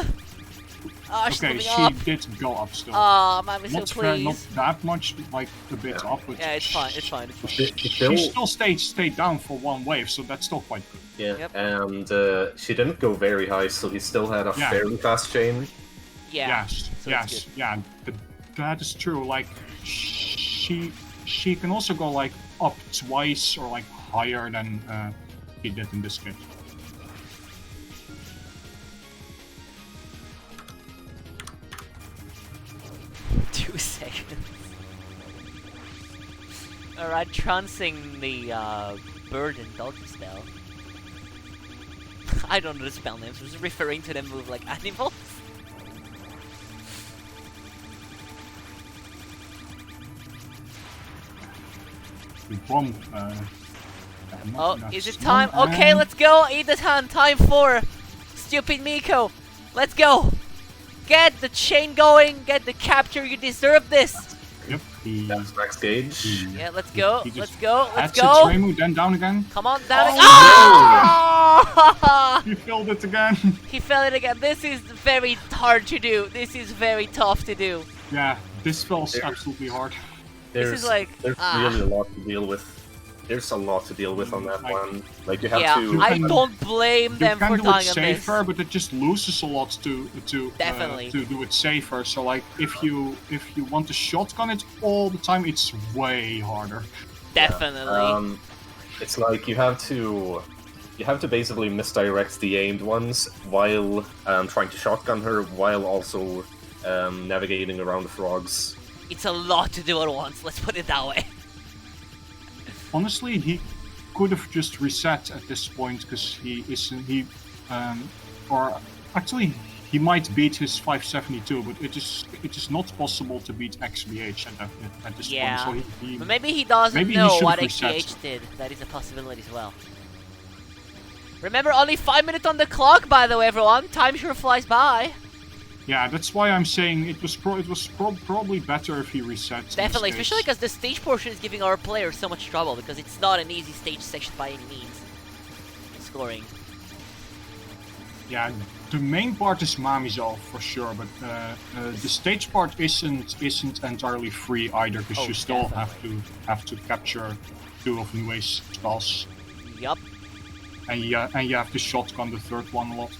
Oh, she's Okay, moving she up. did go up still. Oh, Mamizu, not please. that much, like a bit Yeah. up, but Yeah, it's fine. It's fine. It's fine. She she still, still stayed down for one wave, so that's still quite good. yeah, Yep. and she didn't go very high, so he still had a Yeah. fairly fast chain. Yeah. Yes, so yes, it's yeah. That is true. Like she can also go like up twice or like higher than he did in this case. good. 2 seconds. Alright, trancing the bird and doggy spell. I don't know the spell names. I was referring to them with like animals. Bomb. Oh, is it time? Okay, let's go. Eat the hand. Time for stupid Miko. Let's go. Get the chain going. Get the capture. You deserve this. Yep. That's max gauge. Yeah, let's go. He just Let's go. Let's That's go. it, Remu, then down again. Come on, down. Oh, Oh! He filled it again. He fell it again. This is very hard to do. This is very tough to do. Yeah, this feels There's- absolutely hard. This is like, there's really a lot to deal with. There's a lot to deal with on that Like- one. Like you have Yeah, to. I can- don't blame You them can for do it dying on this. safer, but it just loses a lot to Definitely. to do it safer. So like if you want to shotgun it all the time, it's way harder. Definitely. It's like you have to basically misdirect the aimed ones while trying to shotgun her, while also navigating around the frogs. It's a lot to do at once. Let's put it that way. Honestly, he could have just reset at this point because or actually he might beat his 572, but it is not possible to beat XBH at this Yeah. point. So he But maybe he doesn't Maybe he know should've what reset. XBH did. That is a possibility as well. Remember, only 5 minutes on the clock, by the way, everyone. Time sure flies by. yeah, that's why I'm saying it was probably better if he resets. in this Definitely, case. especially because the stage portion is giving our players so much trouble because it's not an easy stage section by any means. Scoring. Yeah, the main part is Mamizo for sure, but the stage part isn't entirely free either because Oh, you still definitely. have to capture 2 of Nue's spells, Yup. and you have to shotgun the 3rd one a lot.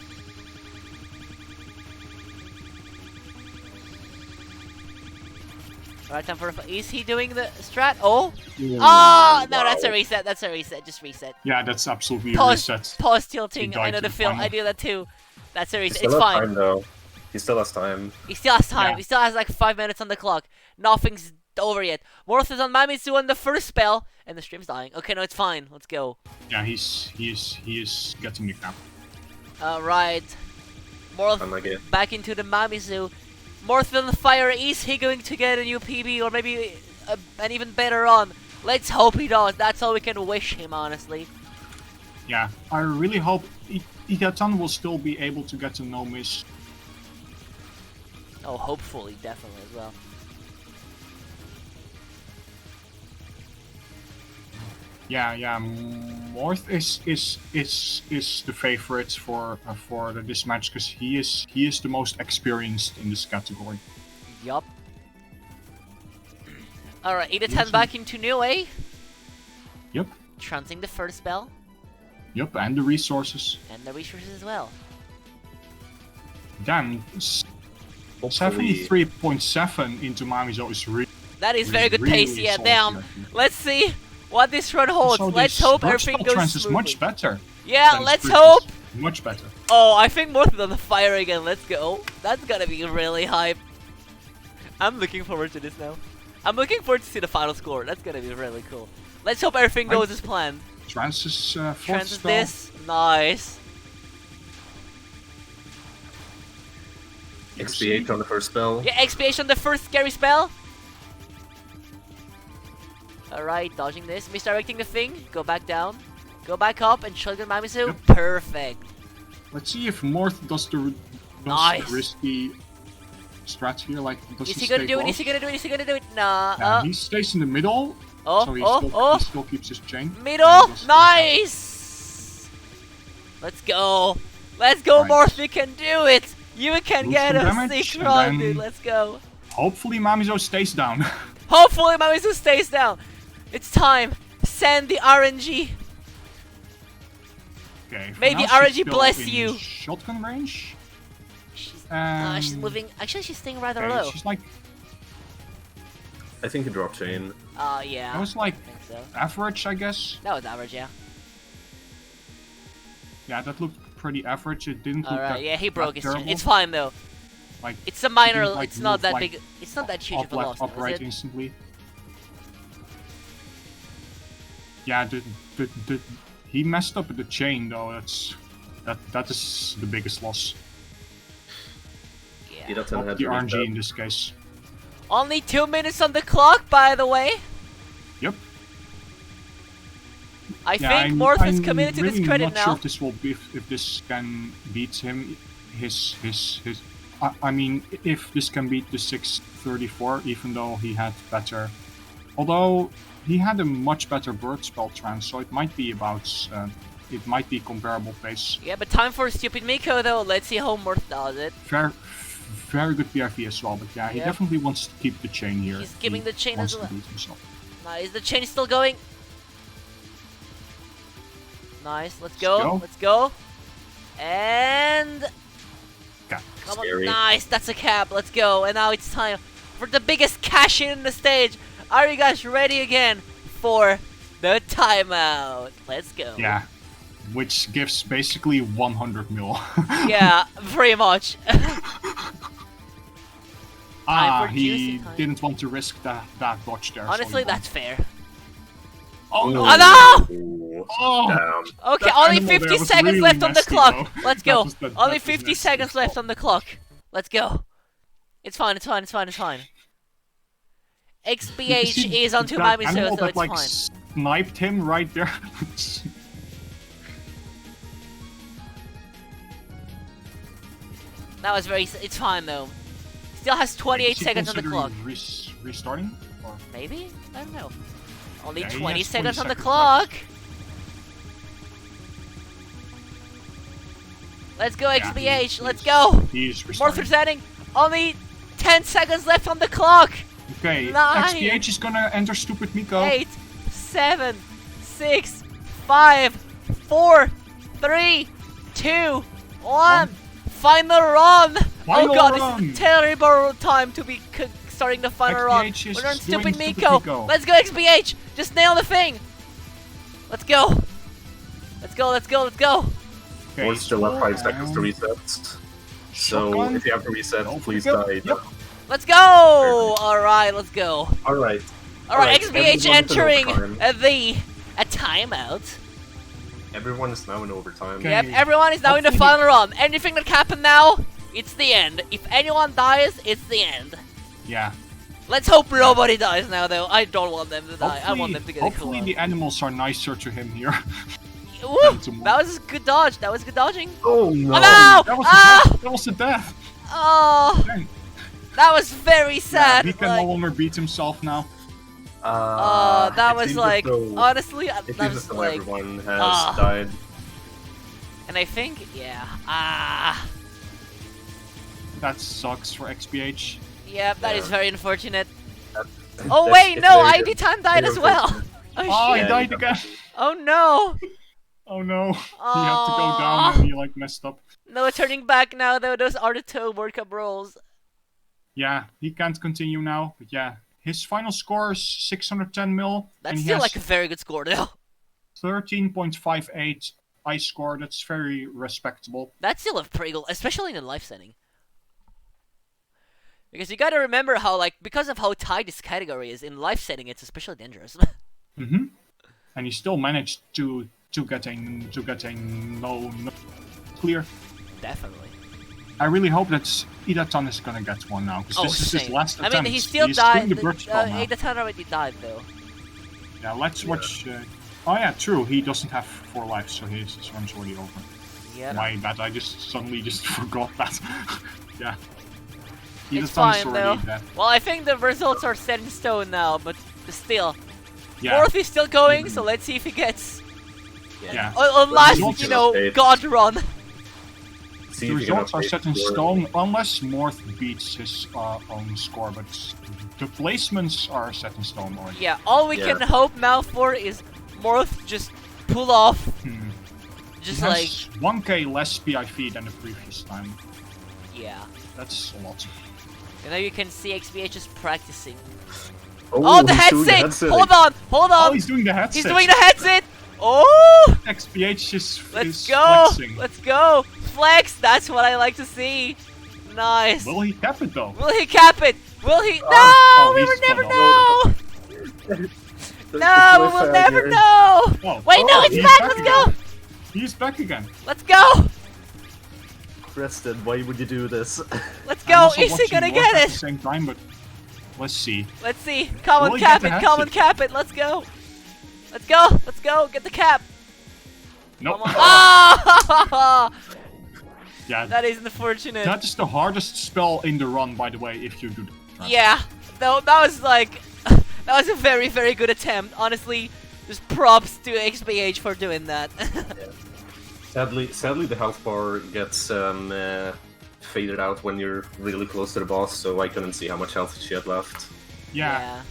Alright, time for is he doing the strat? Oh! Ooh, Oh! No, wow. that's a reset. That's a reset. Just reset. Yeah, that's absolutely a Pause, reset. pause tilting. He I died know to the the film. I final. do that too. That's a He reset. still It's has fine. time though. He still has time. He still has time. Yeah. He still has like 5 minutes on the clock. Nothing's over yet. Morth is on Mamizu on the first spell, and the stream's dying. Okay, no, it's fine. Let's go. Yeah, he is getting the cap. Alright. Morth And again, back into the Mamizu. Morth on fire. Is he going to get a new PB or maybe an even better run? Let's hope he does. That's all we can wish him, honestly. Yeah, I really hope Idtn will still be able to get a no miss. Oh, hopefully, definitely as well. Yeah. Morth is the favorite for this match because he is the most experienced in this category. Yup. Alright, idtn back into new, eh? Yep. Trouncing the first spell. Yep, and the resources. And the resources as well. Damn, 73.7 into Mamizo is really. That is very good pace, really yeah, salty, damn. I think. Let's see what this run holds. So Let's this hope burst everything spell goes trance is smoothly. much better. Yeah, than let's previous. hope. Much better. Oh, I think Morth is on the fire again. Let's go. That's gonna be really hype. I'm looking forward to this now. I'm looking forward to see the final score. That's gonna be really cool. Let's hope everything goes as planned. Trance is fourth Trance is spell. this. Nice. XBH on the first spell. Yeah, XBH on the first scary spell. Alright, dodging this. Misdirecting the thing. Go back down. Go back up and shotgun Mamizu. Yep. Perfect. Let's see if Morth does the Nice. risky strat here. Like, does Is he he gonna stay do it? close? Is he gonna do it? Is he gonna do it? Nah. Yeah, he stays in the middle, Oh, so he oh. still keeps his chain. Middle. And does- Nice. Let's go. Let's go, Right. Morth. You can do it. You can Boost get some a damage, sick and run, then- dude. Let's go. Hopefully Mamizo stays down. Hopefully, Mamizu stays down. It's time. Send the RNG. Okay. for May now the she's RNG still bless in you. Shotgun range. She's moving. Actually, she's staying rather Okay, low. she's like, I think he dropped chain. Yeah. that was like I think so. average, I guess. That was average, yeah. Yeah, that looked pretty average. It didn't look Alright, that, yeah, he broke that his chain. terrible. It's fine though. Like, It's a minor. didn't, like, It's not move, that like, big. It's not that huge of up a left, loss. up though, right is it? instantly. Yeah, he messed up with the chain though. That is the biggest loss. Yeah. He doesn't Not have the to RNG reset. in this case. Only 2 minutes on the clock, by the way. Yep. I think Morth is committed to really this credit not now. sure if this will be, if this can beat him. His. I mean, if this can beat the 634, even though he had better. Although he had a much better bird spell trance, so it might be about. It might be comparable pace. Yeah, but time for stupid Miko though. Let's see how Morth does it. Very good PIV as well, but yeah, he Yep. definitely wants to keep the chain here. He's keeping He the chain wants as to well. beat himself. Nice. The chain is still going. Nice. Let's go. Let's go. And Okay. come on. Scary. Nice. That's a cap. Let's go. And now it's time for the biggest cash in the stage. Are you guys ready again for the timeout? Let's go. Yeah, which gives basically 100 mil. Yeah, pretty much. Time for he juicy time. didn't want to risk that dodge there. so Honestly, he that's fair. won. Oh no! Oh no! Ooh, Oh! damn. Okay, That only animal there 50 was seconds really left on the nasty, clock. though. Let's That go. was- that Only was 50 nasty seconds as left well. on the clock. Let's go. It's fine, it's fine, it's fine, it's fine. XBH is onto that Mamizo, animal so that, it's like, fine. sniped him right there. That was very. It's fine though. Still has 28 Is he seconds on the clock. considering restarting? Or... Maybe? I don't know. Only Yeah, he 20 has 20 seconds on the seconds clock. left. Let's go, Yeah, XBH. Let's he's- go. He's Morth restarting. resetting. Only 10 seconds left on the clock. Okay, Nine. XBH is gonna enter Stupid Miko. 8, 7, 6, 5, 4, 3, 2, 1. Final run! Final Oh god, run. this is a terrible time to be starting the final run. XBH is We're on doing Stupid Stupid Miko. Miko. Let's go, XBH! Just nail the thing! Let's go! Let's go, let's go, let's go! Okay, Or still have 5 seconds to um, reset. So shotgun. if you have to reset, Don't please forget- die. Yep. Let's go! Alright, let's go. Alright. Alright, Alright, XBH everyone to entering overtime. a timeout. Everyone is now in overtime. Okay. Yep, everyone is now in the Hopefully- final run. Anything that happen now, it's the end. If anyone dies, it's the end. Yeah. Let's hope nobody dies now, though. I don't want them to die. I want them to get a cool hopefully one. the animals are nicer to him here. Woo! to more. That was good dodge. That was good dodging. Oh no! Oh no! That was Ah! the death. That was the death. Oh, Dang. that was very Yeah, sad. he can like- no longer beat himself now. That it was seems like, as though, honestly, it that seems as was though like, everyone has died. and I think, yeah, That sucks for XBH. yeah, that is Yeah. very unfortunate. That- Oh that's- wait, it's no, very- idtn died very as well. unfortunate. Oh Oh, he shit. Yeah, died again. Oh no. Oh no. He had to go down and he like messed up. No turning back now though, those are the two World Cup rolls. Yeah, he can't continue now. But yeah, his final score is 610 mil. That's and he still has like a very good score though. 13.58 ice score. That's very respectable. That's still a pretty good, especially in a live setting. Because you gotta remember how, like, because of how tight this category is, in live setting it's especially dangerous. Mm-hmm. And he still managed to get a no clear. Definitely. I really hope that idtn is gonna get one now, because this is his same. last I attempt. mean, he still He's died. doing the bridge spell now. idtn already died though. Yeah, let's watch. Oh yeah, true. He doesn't have 4 lives, so his run's already over. Yeah. My bad. I suddenly forgot that. Yeah. It's idtn's fine already though. dead. Well, I think the results are set in stone now, but still. Yeah. Morth is still going, so let's see if he gets. Yeah. Unless, results you are know, updated. God run. See The if you can results are update set in your- stone unless Morth beats his own score, but the placements are set in stone already. Yeah, all we Yeah. can hope now for is Morth just pull off. Hmm. Just He like, has 1k less PIV than the previous time. yeah. That's a lot. You know, you can see XBH just practicing. Oh, Oh, the he's doing headset! headset. Hold on, hold Oh, on! he's doing the headset. He's doing the headset! Oh! XBH Let's is go! flexing. Let's go! Flex! That's what I like to see. Nice. Will he cap it though? Will he cap it? Will he? No! Oh, We he's will never gone know! The No, we will never cliffhanger. know! Oh, Wait, no, oh, it's he's back! Let's go! again. He's back again. Let's go! Preston, why would you do this? Let's I'm go! also Is he watching gonna Morth get at it? the same time, but let's see. Let's see. Come Will on, he cap get it. the Come on, hatchet? cap it. Let's go. Let's go. Let's go. Get the cap. Nope. Come on. Ah! Yeah, That is unfortunate. that is the hardest spell in the run, by the way, if you do that. Yeah. Though that was like, that was a very, very good attempt. Honestly, just props to XBH for doing that. Sadly, the health bar gets faded out when you're really close to the boss, so I couldn't see how much health she had left. Yeah,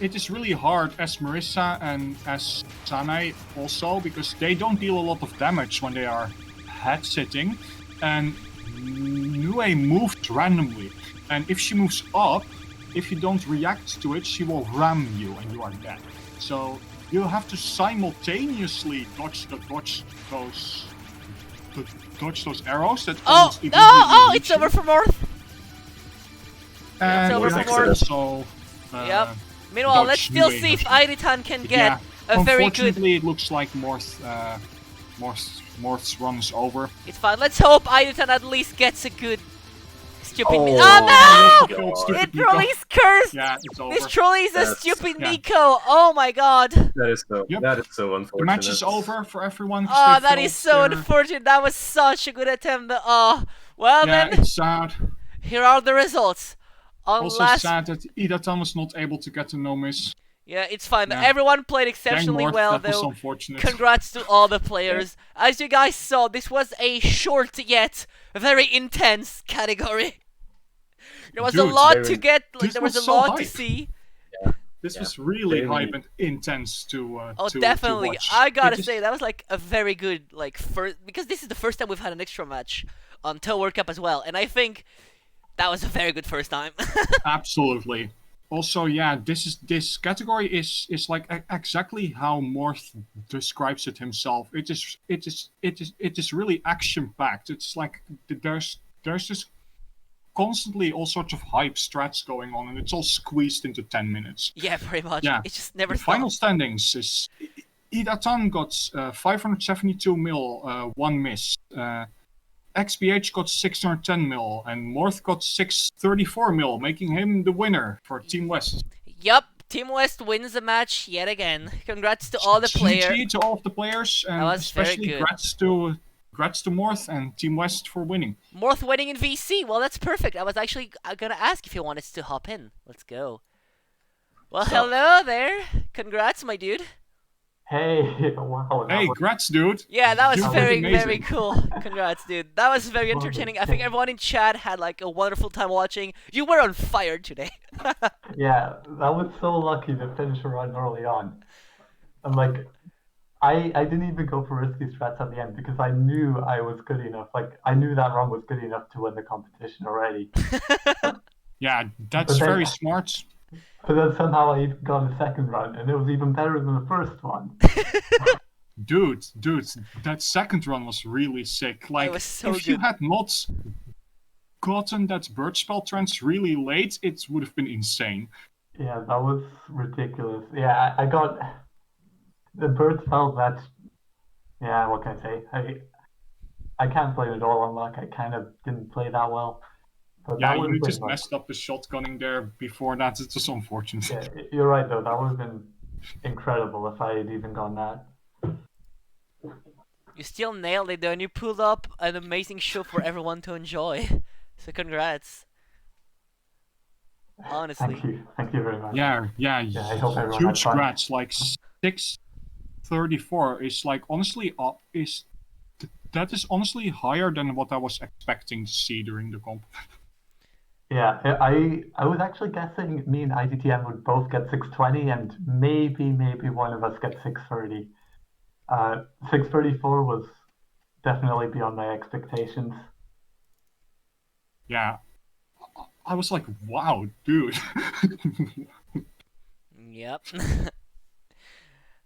it is really hard as Marissa and as Sanai also, because they don't deal a lot of damage when they are head sitting, and Nue moves randomly, and if she moves up, if you don't react to it, she will ram you and you are dead. So you have to simultaneously dodge those arrows that Oh almost no! immediately Oh, reach it's you. over for Morth. And over you for have Morth. to also Yep. Meanwhile, let's dodge still Nue see if initially. idtn can get Yeah, a very good. unfortunately, it looks like Morth's run is over. It's fine. Let's hope idtn at least gets a good stupid. Oh, Oh no! God. Stupid It Nico. trolley's cursed. Yeah, it's over. This trolley is a That's- stupid yeah. Nico. Oh my god. That is so. Yep. That is so unfortunate. The match is over for everyone. 'cause Oh, they that is so failed their- unfortunate. That was such a good attempt. But, oh, well Yeah, then, it's sad. here are the results. Also Unless, sad that idtn was not able to get a no miss. yeah, it's fine. Yeah. Everyone played Dang, exceptionally Morth, well, that was though. unfortunate. Congrats to all the players. As you guys saw, this was a short yet very intense category. There was a Dude, lot very- to get. Like, this there was a was so lot to hype. see. This Yeah. was really Very- hype and intense to Oh, to definitely. watch. I gotta It is- say that was like a very good like first, because this is the first time we've had an extra match on Touhou World Cup as well, and I think that was a very good first time. Absolutely. Also, yeah, this category is like exactly how Morth describes it himself. It is really action packed. It's like there's just constantly all sorts of hype strats going on, and it's all squeezed into 10 minutes. Yeah, pretty much. Yeah. It just never The final stops. standings is idtn got 572 mil, 1 miss. XBH got 610 mil, and Morth got 634 mil, making him the winner for Team West. Yup, Team West wins the match yet again. Congrats to all the players. GG to all of the players, and That was very especially good. congrats to Morth and Team West for winning. Morth winning in VC. Well, that's perfect. I was actually gonna ask if you wanted to hop in. Let's go. Well, So- hello there. Congrats, my dude. Hey, wow. Hey, grats, dude. Yeah, that was You did very, amazing. very cool. Congrats, dude. That was very Well, entertaining. I think everyone in chat had like a wonderful time watching. You were on fire today. Yeah, that was so lucky to finish a run early on. And like, I didn't even go for risky strats at the end because I knew I was good enough. Like, I knew that run was good enough to win the competition already. Yeah, that's But then- very smart. But then somehow I even got a second run, and it was even better than the first one. Dude, that second run was really sick. Like, was so if you good. had not gotten that bird spell trance really late, it would have been insane. Yeah, that was ridiculous. Yeah, I got the bird felt that. Yeah, what can I say? I can't blame it all on luck. I kind of didn't play that well. But Yeah, that would you have been just luck. messed up the shotgunning there before that. It's just unfortunate. Yeah, you're right though. That would have been incredible if I had even gone that. You still nailed it though, and you pulled up an amazing show for everyone to enjoy. So congrats. Honestly. Thank you very much. Yeah, I hope everyone had huge fun. grats. Like 634 is like honestly that is honestly higher than what I was expecting to see during the comp. Yeah, I was actually guessing me and idtn would both get 620, and maybe one of us gets 630. 634 was definitely beyond my expectations. Yeah, I was like, wow, dude. Yep.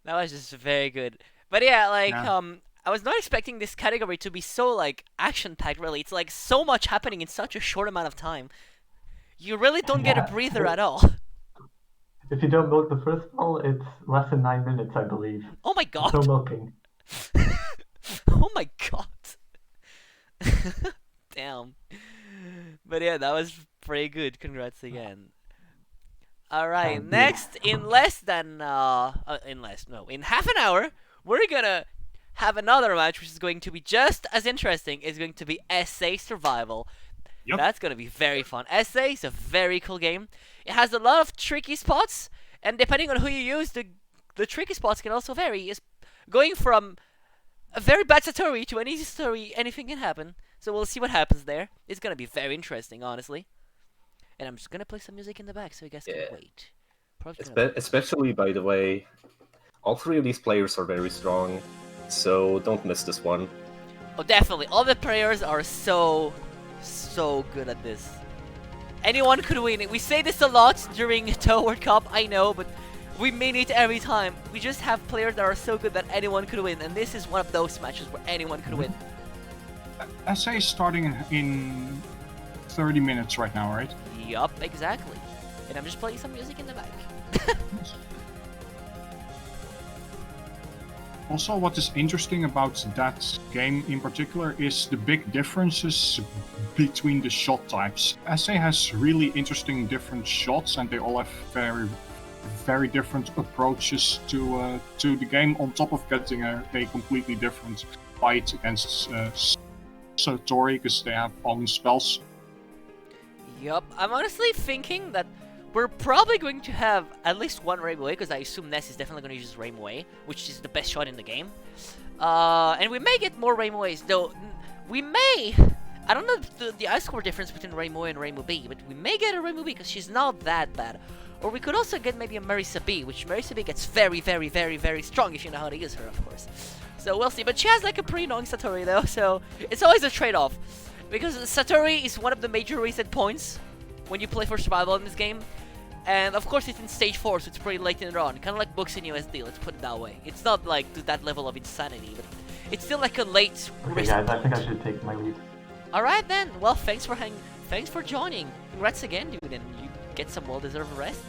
That was just very good. But yeah, like Yeah. I was not expecting this category to be so like action packed really. It's like so much happening in such a short amount of time. You really don't get a Yeah. breather at all. If you don't milk the first ball, it's less than 9 minutes, I believe. Oh my No god. milking. Oh my god. Damn. But yeah, that was pretty good. Congrats again. Alright, Thank you. next, in half an hour, we're gonna have another match which is going to be just as interesting. It's going to be SA Survival. Yep. That's gonna be very fun. SA is a very cool game. It has a lot of tricky spots, and depending on who you use, the tricky spots can also vary. It's going from a very bad Satori to an easy Satori, anything can happen. So we'll see what happens there. It's gonna be very interesting, honestly. And I'm just gonna play some music in the back so you guys can Yeah. wait. Probably gonna- Especially, by the way, all three of these players are very strong, so don't miss this one. Oh, definitely. All the players are so good at this. Anyone could win it. We say this a lot during Touhou World Cup, I know, but we mean it every time. We just have players that are so good that anyone could win, and this is one of those matches where anyone could win. SA is starting in 30 minutes right now, right? Yup, exactly. And I'm just playing some music in the back. Also, what is interesting about that game in particular is the big differences between the shot types. SA has really interesting different shots, and they all have very different approaches to the game. On top of getting a completely different fight against Satori, because they have own spells. Yup, I'm honestly thinking that we're probably going to have at least one Rainbow because I assume Ness is definitely going to use Rainbow, which is the best shot in the game. And we may get more Rainbow A's, though we may... I don't know the ice-score difference between Rainbow and Rainbow B, but we may get a Rainbow B because she's not that bad. Or we could also get maybe a Marisa B, which Marisa B gets very strong if you know how to use her, of course. So we'll see, but she has like a pretty annoying Satori though, so it's always a trade-off. Because Satori is one of the major reset points when you play for survival in this game. And of course it's in stage 4, so it's pretty late in the run. Kind of like books in USD, let's put it that way. It's not like to that level of insanity, but it's still like a late Okay, reset guys, I think I point. should take my leave. Alright then, well thanks for joining. Congrats again, dude, and you get some well-deserved rest.